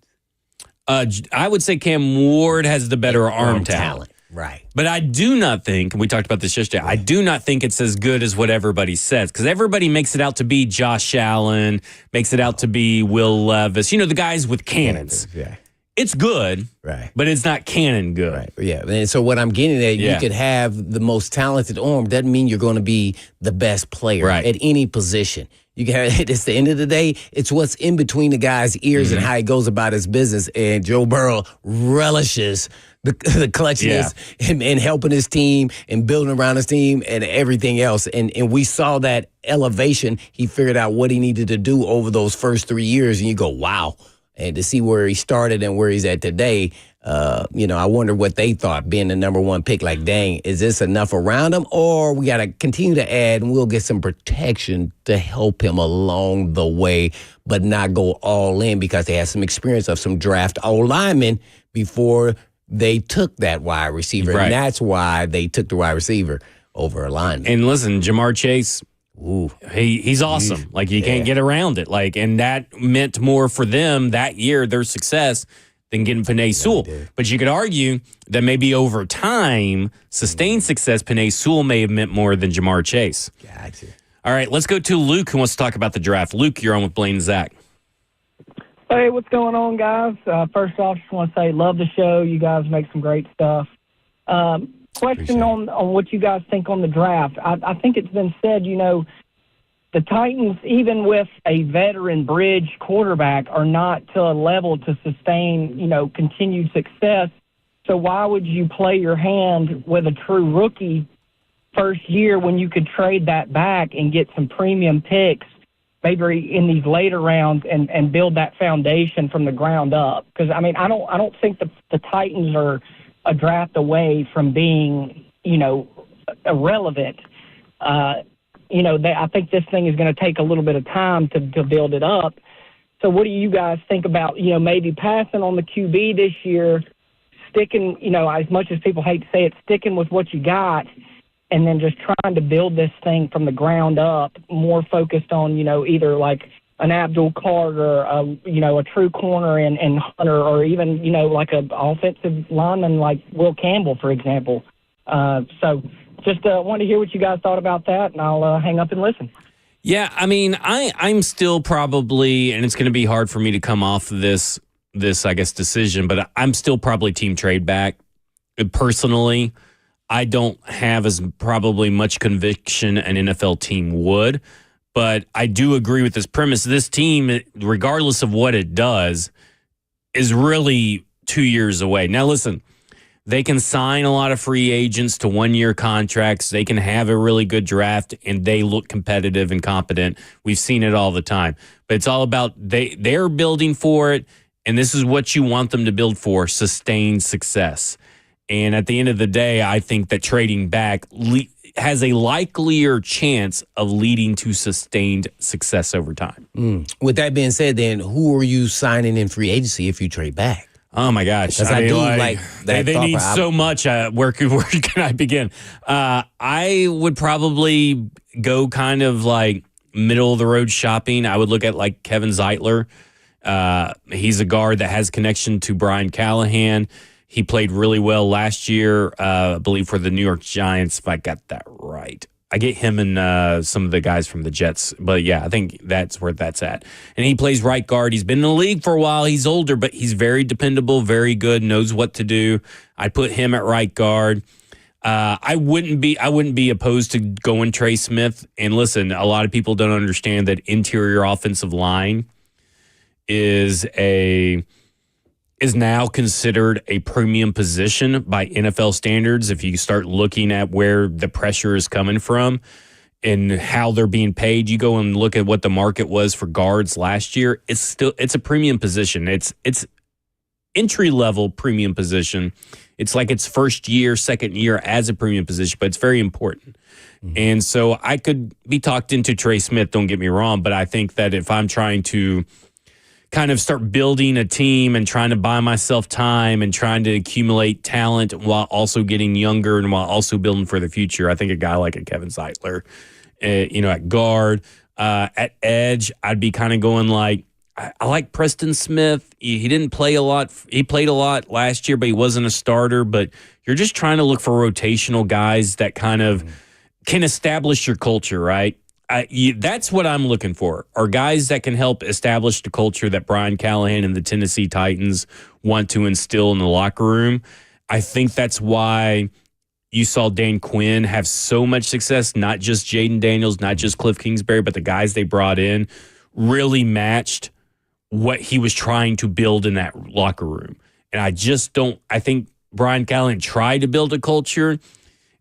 I would say Cam Ward has the better arm talent. Right. But I do not think, and we talked about this yesterday, I do not think it's as good as what everybody says, because everybody makes it out to be Josh Allen, makes it out to be Will Levis, the guys with cannons. Yeah. It's good, right? But it's not cannon good. Right. Yeah. And so what I'm getting at, you could have the most talented arm. Doesn't mean you're going to be the best player at any position. You can have, it's the end of the day, it's what's in between the guy's ears and how he goes about his business. And Joe Burrow relishes the clutchness and helping his team and building around his team and everything else. And we saw that elevation. He figured out what he needed to do over those first 3 years. And you go, wow. And to see where he started and where he's at today, I wonder what they thought being the number 1 pick. Like, dang, is this enough around him? Or we got to continue to add and we'll get some protection to help him along the way, but not go all in because they had some experience of some draft O-linemen before they took that wide receiver. Right. And that's why they took the wide receiver over a lineman. And listen, Jamar Chase, he's awesome. Like you can't get around it. Like, and that meant more for them that year, their success, than getting Penei Sewell. But you could argue that maybe over time, sustained success, Penei Sewell may have meant more than Jamar Chase. Gotcha. All right, let's go to Luke, who wants to talk about the draft. Luke, you're on with Blaine and Zach. Hey, what's going on, guys? First off, just want to say, love the show. You guys make some great stuff. Question on what you guys think on the draft. I think it's been said, the Titans, even with a veteran bridge quarterback, are not to a level to sustain, continued success. So why would you play your hand with a true rookie first year when you could trade that back and get some premium picks, maybe in these later rounds, and build that foundation from the ground up? Because, I don't think the Titans are a draft away from being, irrelevant. I think this thing is going to take a little bit of time to build it up. So what do you guys think about, maybe passing on the QB this year, sticking, as much as people hate to say it, sticking with what you got, and then just trying to build this thing from the ground up, more focused on, either like an Abdul Carter, a true corner and Hunter, or even, like an offensive lineman like Will Campbell, for example. So just wanted to hear what you guys thought about that, and I'll hang up and listen. Yeah, I mean, I'm still probably, and it's going to be hard for me to come off this I guess decision, but I'm still probably team trade back. Personally, I don't have as probably much conviction an NFL team would, but I do agree with this premise. This team, regardless of what it does, is really 2 years away. Now, listen. They can sign a lot of free agents to one-year contracts. They can have a really good draft, and they look competitive and competent. We've seen it all the time. But it's all about they're building for it, and this is what you want them to build for, sustained success. And at the end of the day, I think that trading back has a likelier chance of leading to sustained success over time. With that being said, then, who are you signing in free agency if you trade back? Oh, my gosh. I do like that. They need so much. Where can I begin? I would probably go kind of like middle-of-the-road shopping. I would look at like Kevin Zeitler. He's a guard that has connection to Brian Callahan. He played really well last year, I believe, for the New York Giants, if I got that right. I get him and some of the guys from the Jets. But, yeah, I think that's where that's at. And he plays right guard. He's been in the league for a while. He's older, but he's very dependable, very good, knows what to do. I'd put him at right guard. I wouldn't be opposed to going Trey Smith. And, listen, a lot of people don't understand that interior offensive line is now considered a premium position by NFL standards. If you start looking at where the pressure is coming from and how they're being paid, you go and look at what the market was for guards last year. It's a premium position. It's entry-level premium position. It's like its first year, second year as a premium position, but it's very important. Mm-hmm. And so I could be talked into Trey Smith, don't get me wrong, but I think that if I'm trying to kind of start building a team and trying to buy myself time and trying to accumulate talent while also getting younger and while also building for the future, I think a guy like a Kevin Zeitler, at guard, at edge, I'd be kind of going like, I like Preston Smith. He didn't play a lot. He played a lot last year, but he wasn't a starter. But you're just trying to look for rotational guys that kind of can establish your culture, right? That's what I'm looking for, are guys that can help establish the culture that Brian Callahan and the Tennessee Titans want to instill in the locker room. I think that's why you saw Dan Quinn have so much success, not just Jaden Daniels, not just Cliff Kingsbury, but the guys they brought in really matched what he was trying to build in that locker room. And I think Brian Callahan tried to build a culture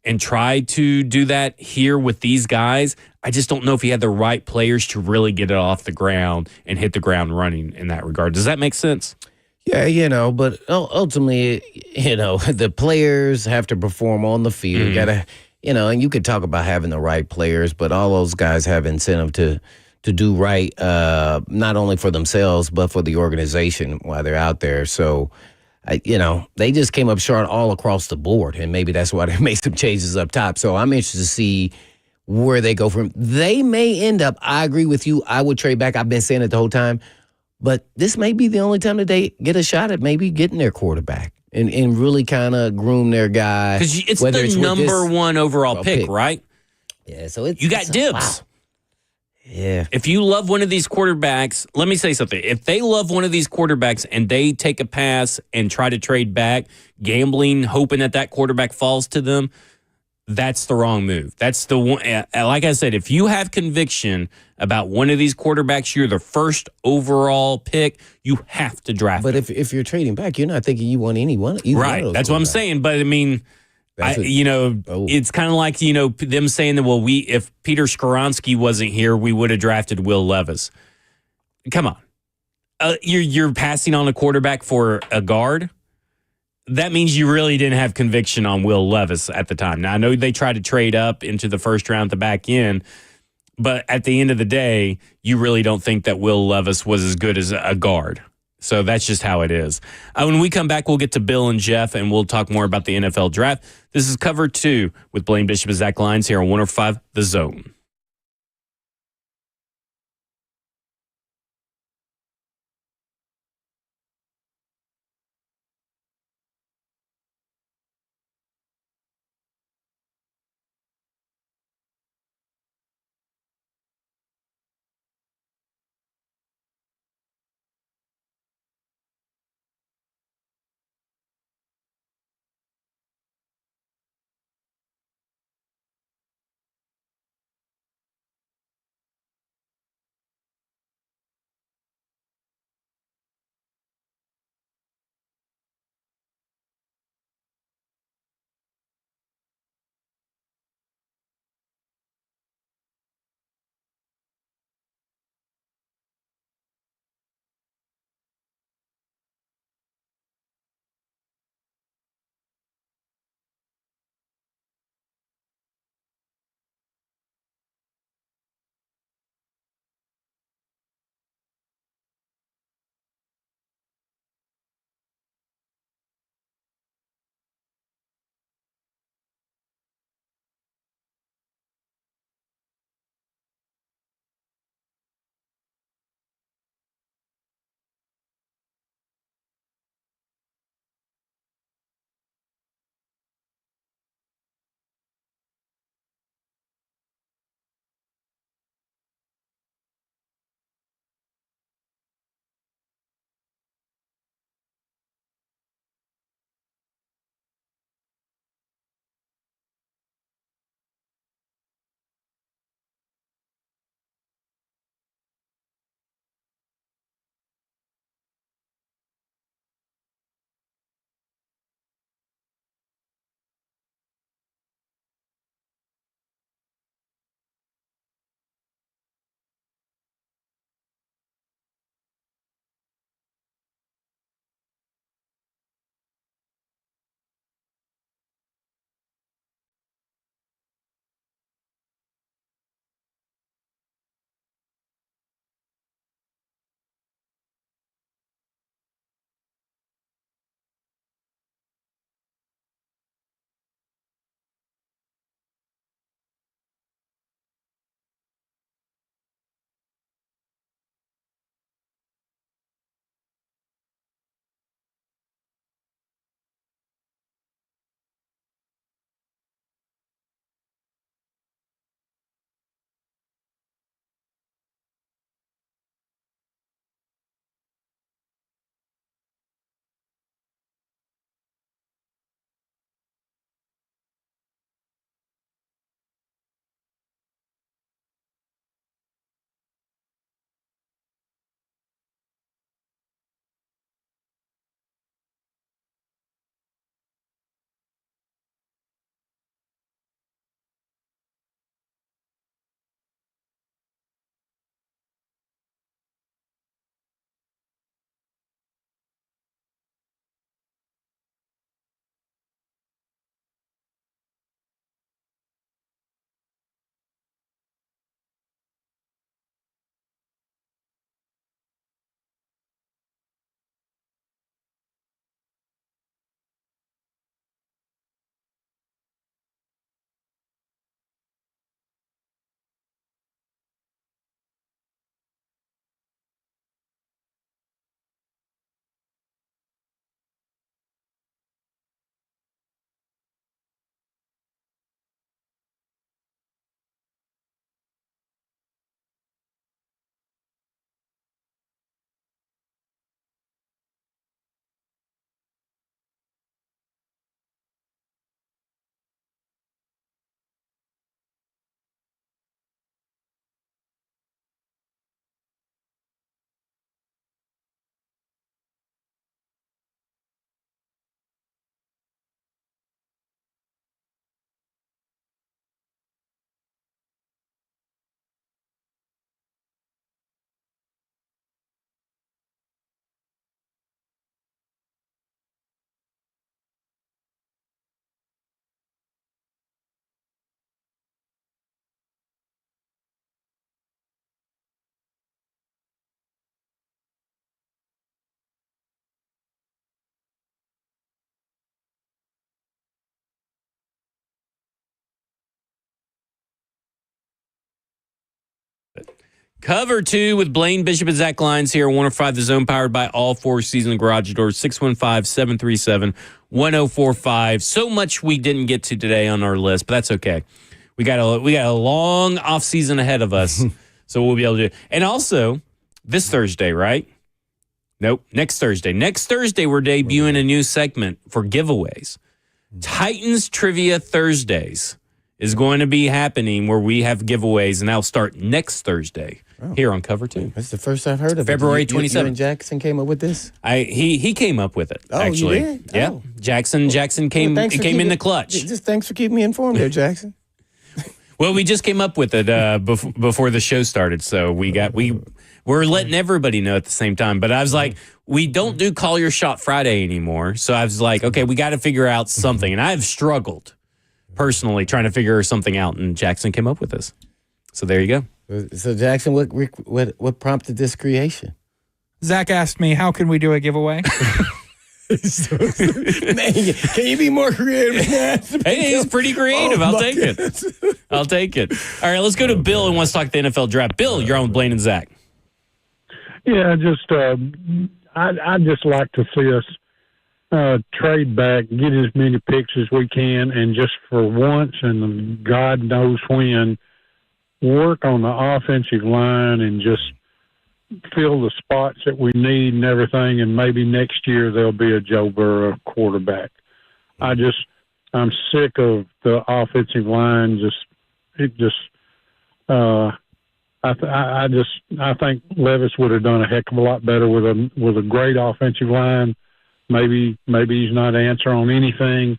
and tried to do that here with these guys. I just don't know if he had the right players to really get it off the ground and hit the ground running in that regard. Does that make sense? Yeah, but ultimately, the players have to perform on the field. You gotta, and you could talk about having the right players, but all those guys have incentive to do right, not only for themselves, but for the organization while they're out there. So, they just came up short all across the board, and maybe that's why they made some changes up top. So I'm interested to see where they go from. They may end up, I agree with you, I would trade back. I've been saying it the whole time. But this may be the only time that they get a shot at maybe getting their quarterback and really kind of groom their guy. Because it's the number one overall pick, right? Yeah, so you got dibs. Wow. Yeah. If you love one of these quarterbacks, let me say something. If they love one of these quarterbacks and they take a pass and try to trade back, gambling, hoping that quarterback falls to them, that's the wrong move. That's the one. Like I said, if you have conviction about one of these quarterbacks, you're the first overall pick, you have to draft But them. if you're trading back, you're not thinking you want anyone. Right. That's what I'm saying. But I mean, it's kind of like, them saying that, well, if Peter Skoronski wasn't here, we would have drafted Will Levis. Come on. You're passing on a quarterback for a guard? That means you really didn't have conviction on Will Levis at the time. Now, I know they tried to trade up into the first round at the back end, But at the end of the day, you really don't think that Will Levis was as good as a guard. So that's just how it is. When we come back, we'll get to Bill and Jeff, and we'll talk more about the NFL draft. This is Cover 2 with Blaine Bishop and Zach Lyons here on 105 The Zone. Cover 2 with Blaine Bishop and Zach Lyons here on 105 The Zone, powered by all 4 season garage doors, 615-737-1045. So much we didn't get to today on our list, but that's okay. We got a long off season ahead of us, so we'll be able to do it. And also, this Thursday, right? Nope, next Thursday. Next Thursday, we're debuting a new segment for giveaways. Titans Trivia Thursdays is going to be happening where we have giveaways, and that'll start next Thursday here on Cover 2. That's the first I've heard of February it. 27th. You and Jackson came up with this? He came up with it, Oh, actually. you did? Yeah. Oh. Jackson came Well, in the clutch. Just thanks for keeping me informed there, Jackson. Well, we just came up with it before the show started, so we're letting everybody know at the same time. But I was like, we don't do Call Your Shot Friday anymore, so I was like, okay, we got to figure out something. And I've struggled personally trying to figure something out, and Jackson came up with this. So there you go. So Jackson, what prompted this creation? Zach asked me, how can we do a giveaway? Man, can you be more creative than that? Hey, he's pretty creative. I'll take it. I'll take it. All right, let's go to Bill who wants to talk the NFL draft. Bill, you're on with Blaine and Zach. Yeah, I'd just like to see us trade back, get as many picks as we can, and just for once, and God knows when, work on the offensive line and just fill the spots that we need and everything, and maybe next year there'll be a Joe Burrow quarterback. I'm sick of the offensive line. I think Levis would have done a heck of a lot better with a great offensive line. Maybe he's not answer on anything,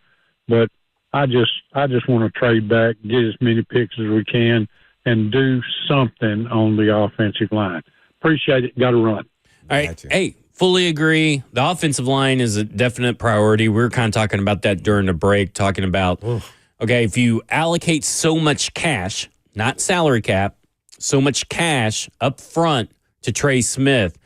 but I just want to trade back, get as many picks as we can, and do something on the offensive line. Appreciate it. Got to run. All right. Hey, fully agree. The offensive line is a definite priority. We were kind of talking about that during the break, talking about, okay, if you allocate so much cash, not salary cap, so much cash up front to Trey Smith,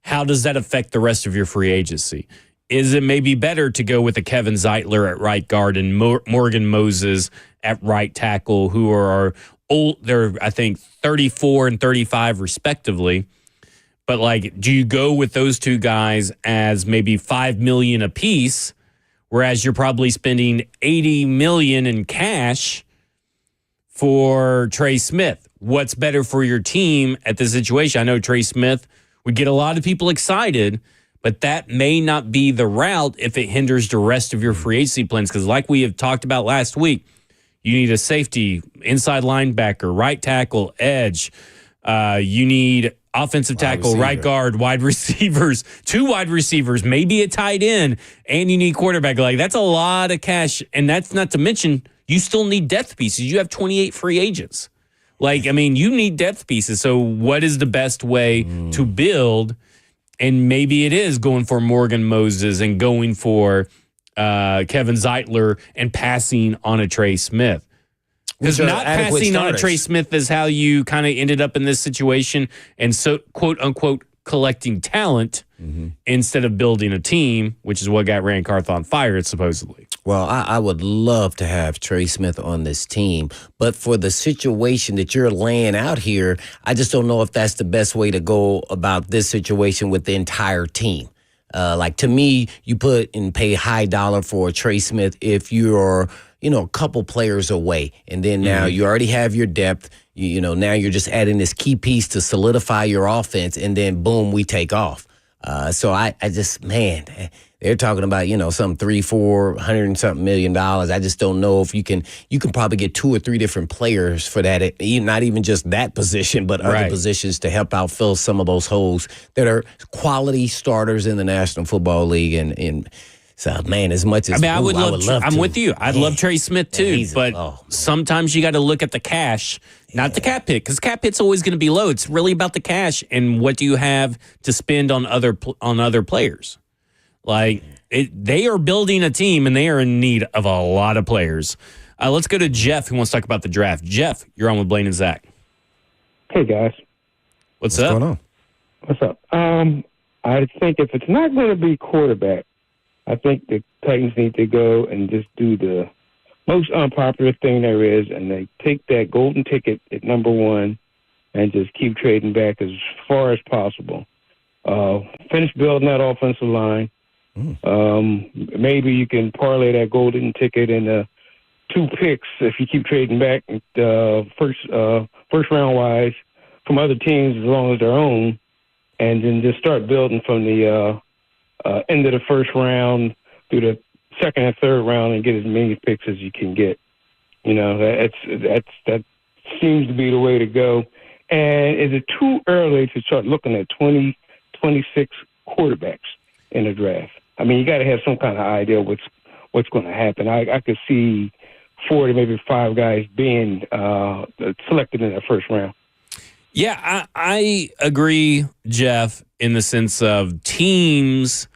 how does that affect the rest of your free agency? Is it maybe better to go with a Kevin Zeitler at right guard and Morgan Moses at right tackle, who are old? They're, I think, 34 and 35 respectively. But, like, do you go with those two guys as maybe $5 million apiece, whereas you're probably spending $80 million in cash for Trey Smith? What's better for your team at this situation? I know Trey Smith would get a lot of people excited, but that may not be the route if it hinders the rest of your free agency plans. Because like we have talked about last week, you need a safety, inside linebacker, right tackle, edge. You need offensive tackle, right guard, wide receivers, 2 wide receivers, maybe a tight end, and you need quarterback. Like, that's a lot of cash, and that's not to mention you still need depth pieces. You have 28 free agents. Like, I mean, you need depth pieces. So what is the best way to build? And maybe it is going for Morgan Moses and going for Kevin Zeitler and passing on a Trey Smith. Because not passing on a Trey Smith is how you kind of ended up in this situation, and so, quote unquote, collecting talent instead of building a team, which is what got Rand Carthon fired, supposedly. Well, I would love to have Trey Smith on this team, but for the situation that you're laying out here, I just don't know if that's the best way to go about this situation with the entire team. Like, to me, you put and pay high dollar for Trey Smith if you're, a couple players away. And then now you already have your depth. Now you're just adding this key piece to solidify your offense, and then boom, we take off. So I just, man, they're talking about, some $300-400 and something million. I just don't know if you can probably get 2 or 3 different players for that. Not even just that position, but other positions to help out fill some of those holes that are quality starters in the National Football League. And so, man, as much as I would love to. I'm with you. I'd love Trey Smith too, but sometimes you got to look at the cash, not the cap hit, because cap hit's always going to be low. It's really about the cash and what do you have to spend on other players. Like, they are building a team and they are in need of a lot of players. Let's go to Jeff, who wants to talk about the draft. Jeff, you're on with Blaine and Zach. Hey guys, what's up? Going on? What's up? I think if it's not going to be quarterback, I think the Titans need to go and just do the most unpopular thing there is, and they take that golden ticket at number 1 and just keep trading back as far as possible. Finish building that offensive line. Maybe you can parlay that golden ticket into 2 picks if you keep trading back first round wise from other teams as long as their own, and then just start building from the end of the first round through the second and third round and get as many picks as you can get. You know, that seems to be the way to go. And is it too early to start looking at 2026 quarterbacks in the draft? I mean, you got to have some kind of idea what's going to happen. I could see 4 to maybe 5 guys being selected in that first round. Yeah, I agree, Jeff, in the sense of teams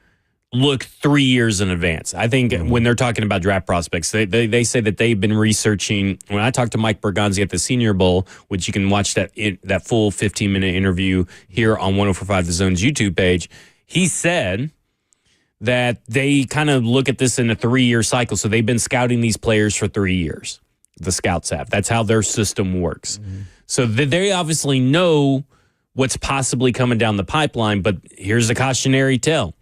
look 3 years in advance. I think when they're talking about draft prospects, they say that they've been researching. When I talked to Mike Bergonzi at the Senior Bowl, which you can watch that full 15-minute interview here on 104.5 The Zone's YouTube page, he said that they kind of look at this in a 3-year cycle. So they've been scouting these players for 3 years. The scouts have. That's how their system works. So they obviously know what's possibly coming down the pipeline, but here's the cautionary tale.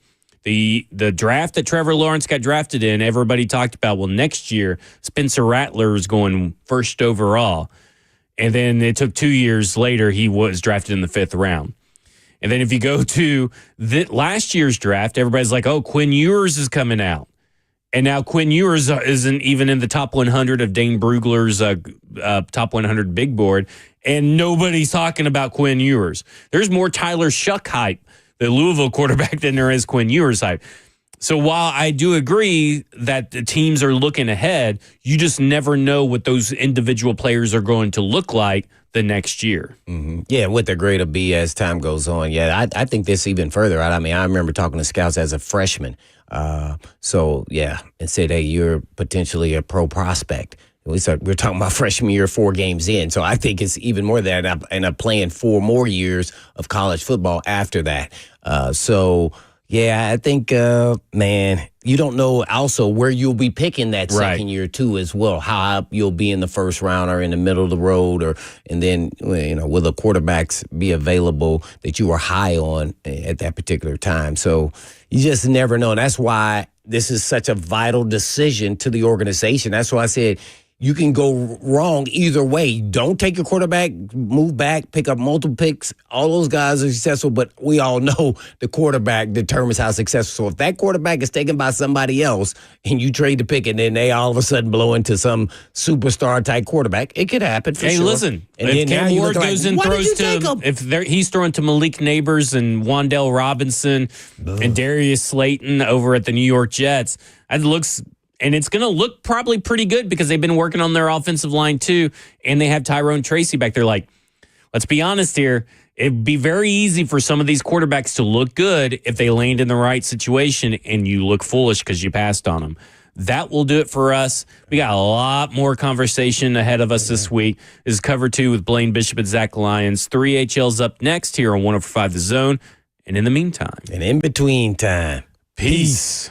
The draft that Trevor Lawrence got drafted in, everybody talked about, well, next year, Spencer Rattler is going first overall. And then it took 2 years later, he was drafted in the 5th round. And then if you go to last year's draft, everybody's like, oh, Quinn Ewers is coming out. And now Quinn Ewers isn't even in the top 100 of Dane Brugler's top 100 big board. And nobody's talking about Quinn Ewers. There's more Tyler Shuck hype, the Louisville quarterback, than there is Quinn Ewers hype. So while I do agree that the teams are looking ahead, you just never know what those individual players are going to look like the next year. Yeah, what their grade will be as time goes on. Yeah, I think this even further out. I mean, I remember talking to scouts as a freshman. So, yeah, and said, hey, you're potentially a pro prospect. We're talking about freshman year, 4 games in. So I think it's even more than that. And I'm playing 4 more years of college football after that. So, yeah, I think, man, you don't know also where you'll be picking that second year, too, as well. How you'll be in the first round or in the middle of the road, and then, you know, will the quarterbacks be available that you were high on at that particular time? So you just never know. And that's why this is such a vital decision to the organization. That's why I said, you can go wrong either way. Don't take your quarterback, move back, pick up multiple picks. All those guys are successful, but we all know the quarterback determines how successful. So if that quarterback is taken by somebody else and you trade the pick and then they all of a sudden blow into some superstar-type quarterback, it could happen for sure. Hey, listen, and if Cam Ward goes and throws to he's throwing to Malik Neighbors and Wan'Dale Robinson and Darius Slayton over at the New York Jets, it looks – and it's going to look probably pretty good because they've been working on their offensive line too, and they have Tyrone Tracy back there. Like, let's be honest here. It'd be very easy for some of these quarterbacks to look good if they land in the right situation and you look foolish because you passed on them. That will do it for us. We got a lot more conversation ahead of us this week. This is Cover 2 with Blaine Bishop and Zach Lyons. 3HL's up next here on 104.5 The Zone. And in the meantime. And in between time. Peace.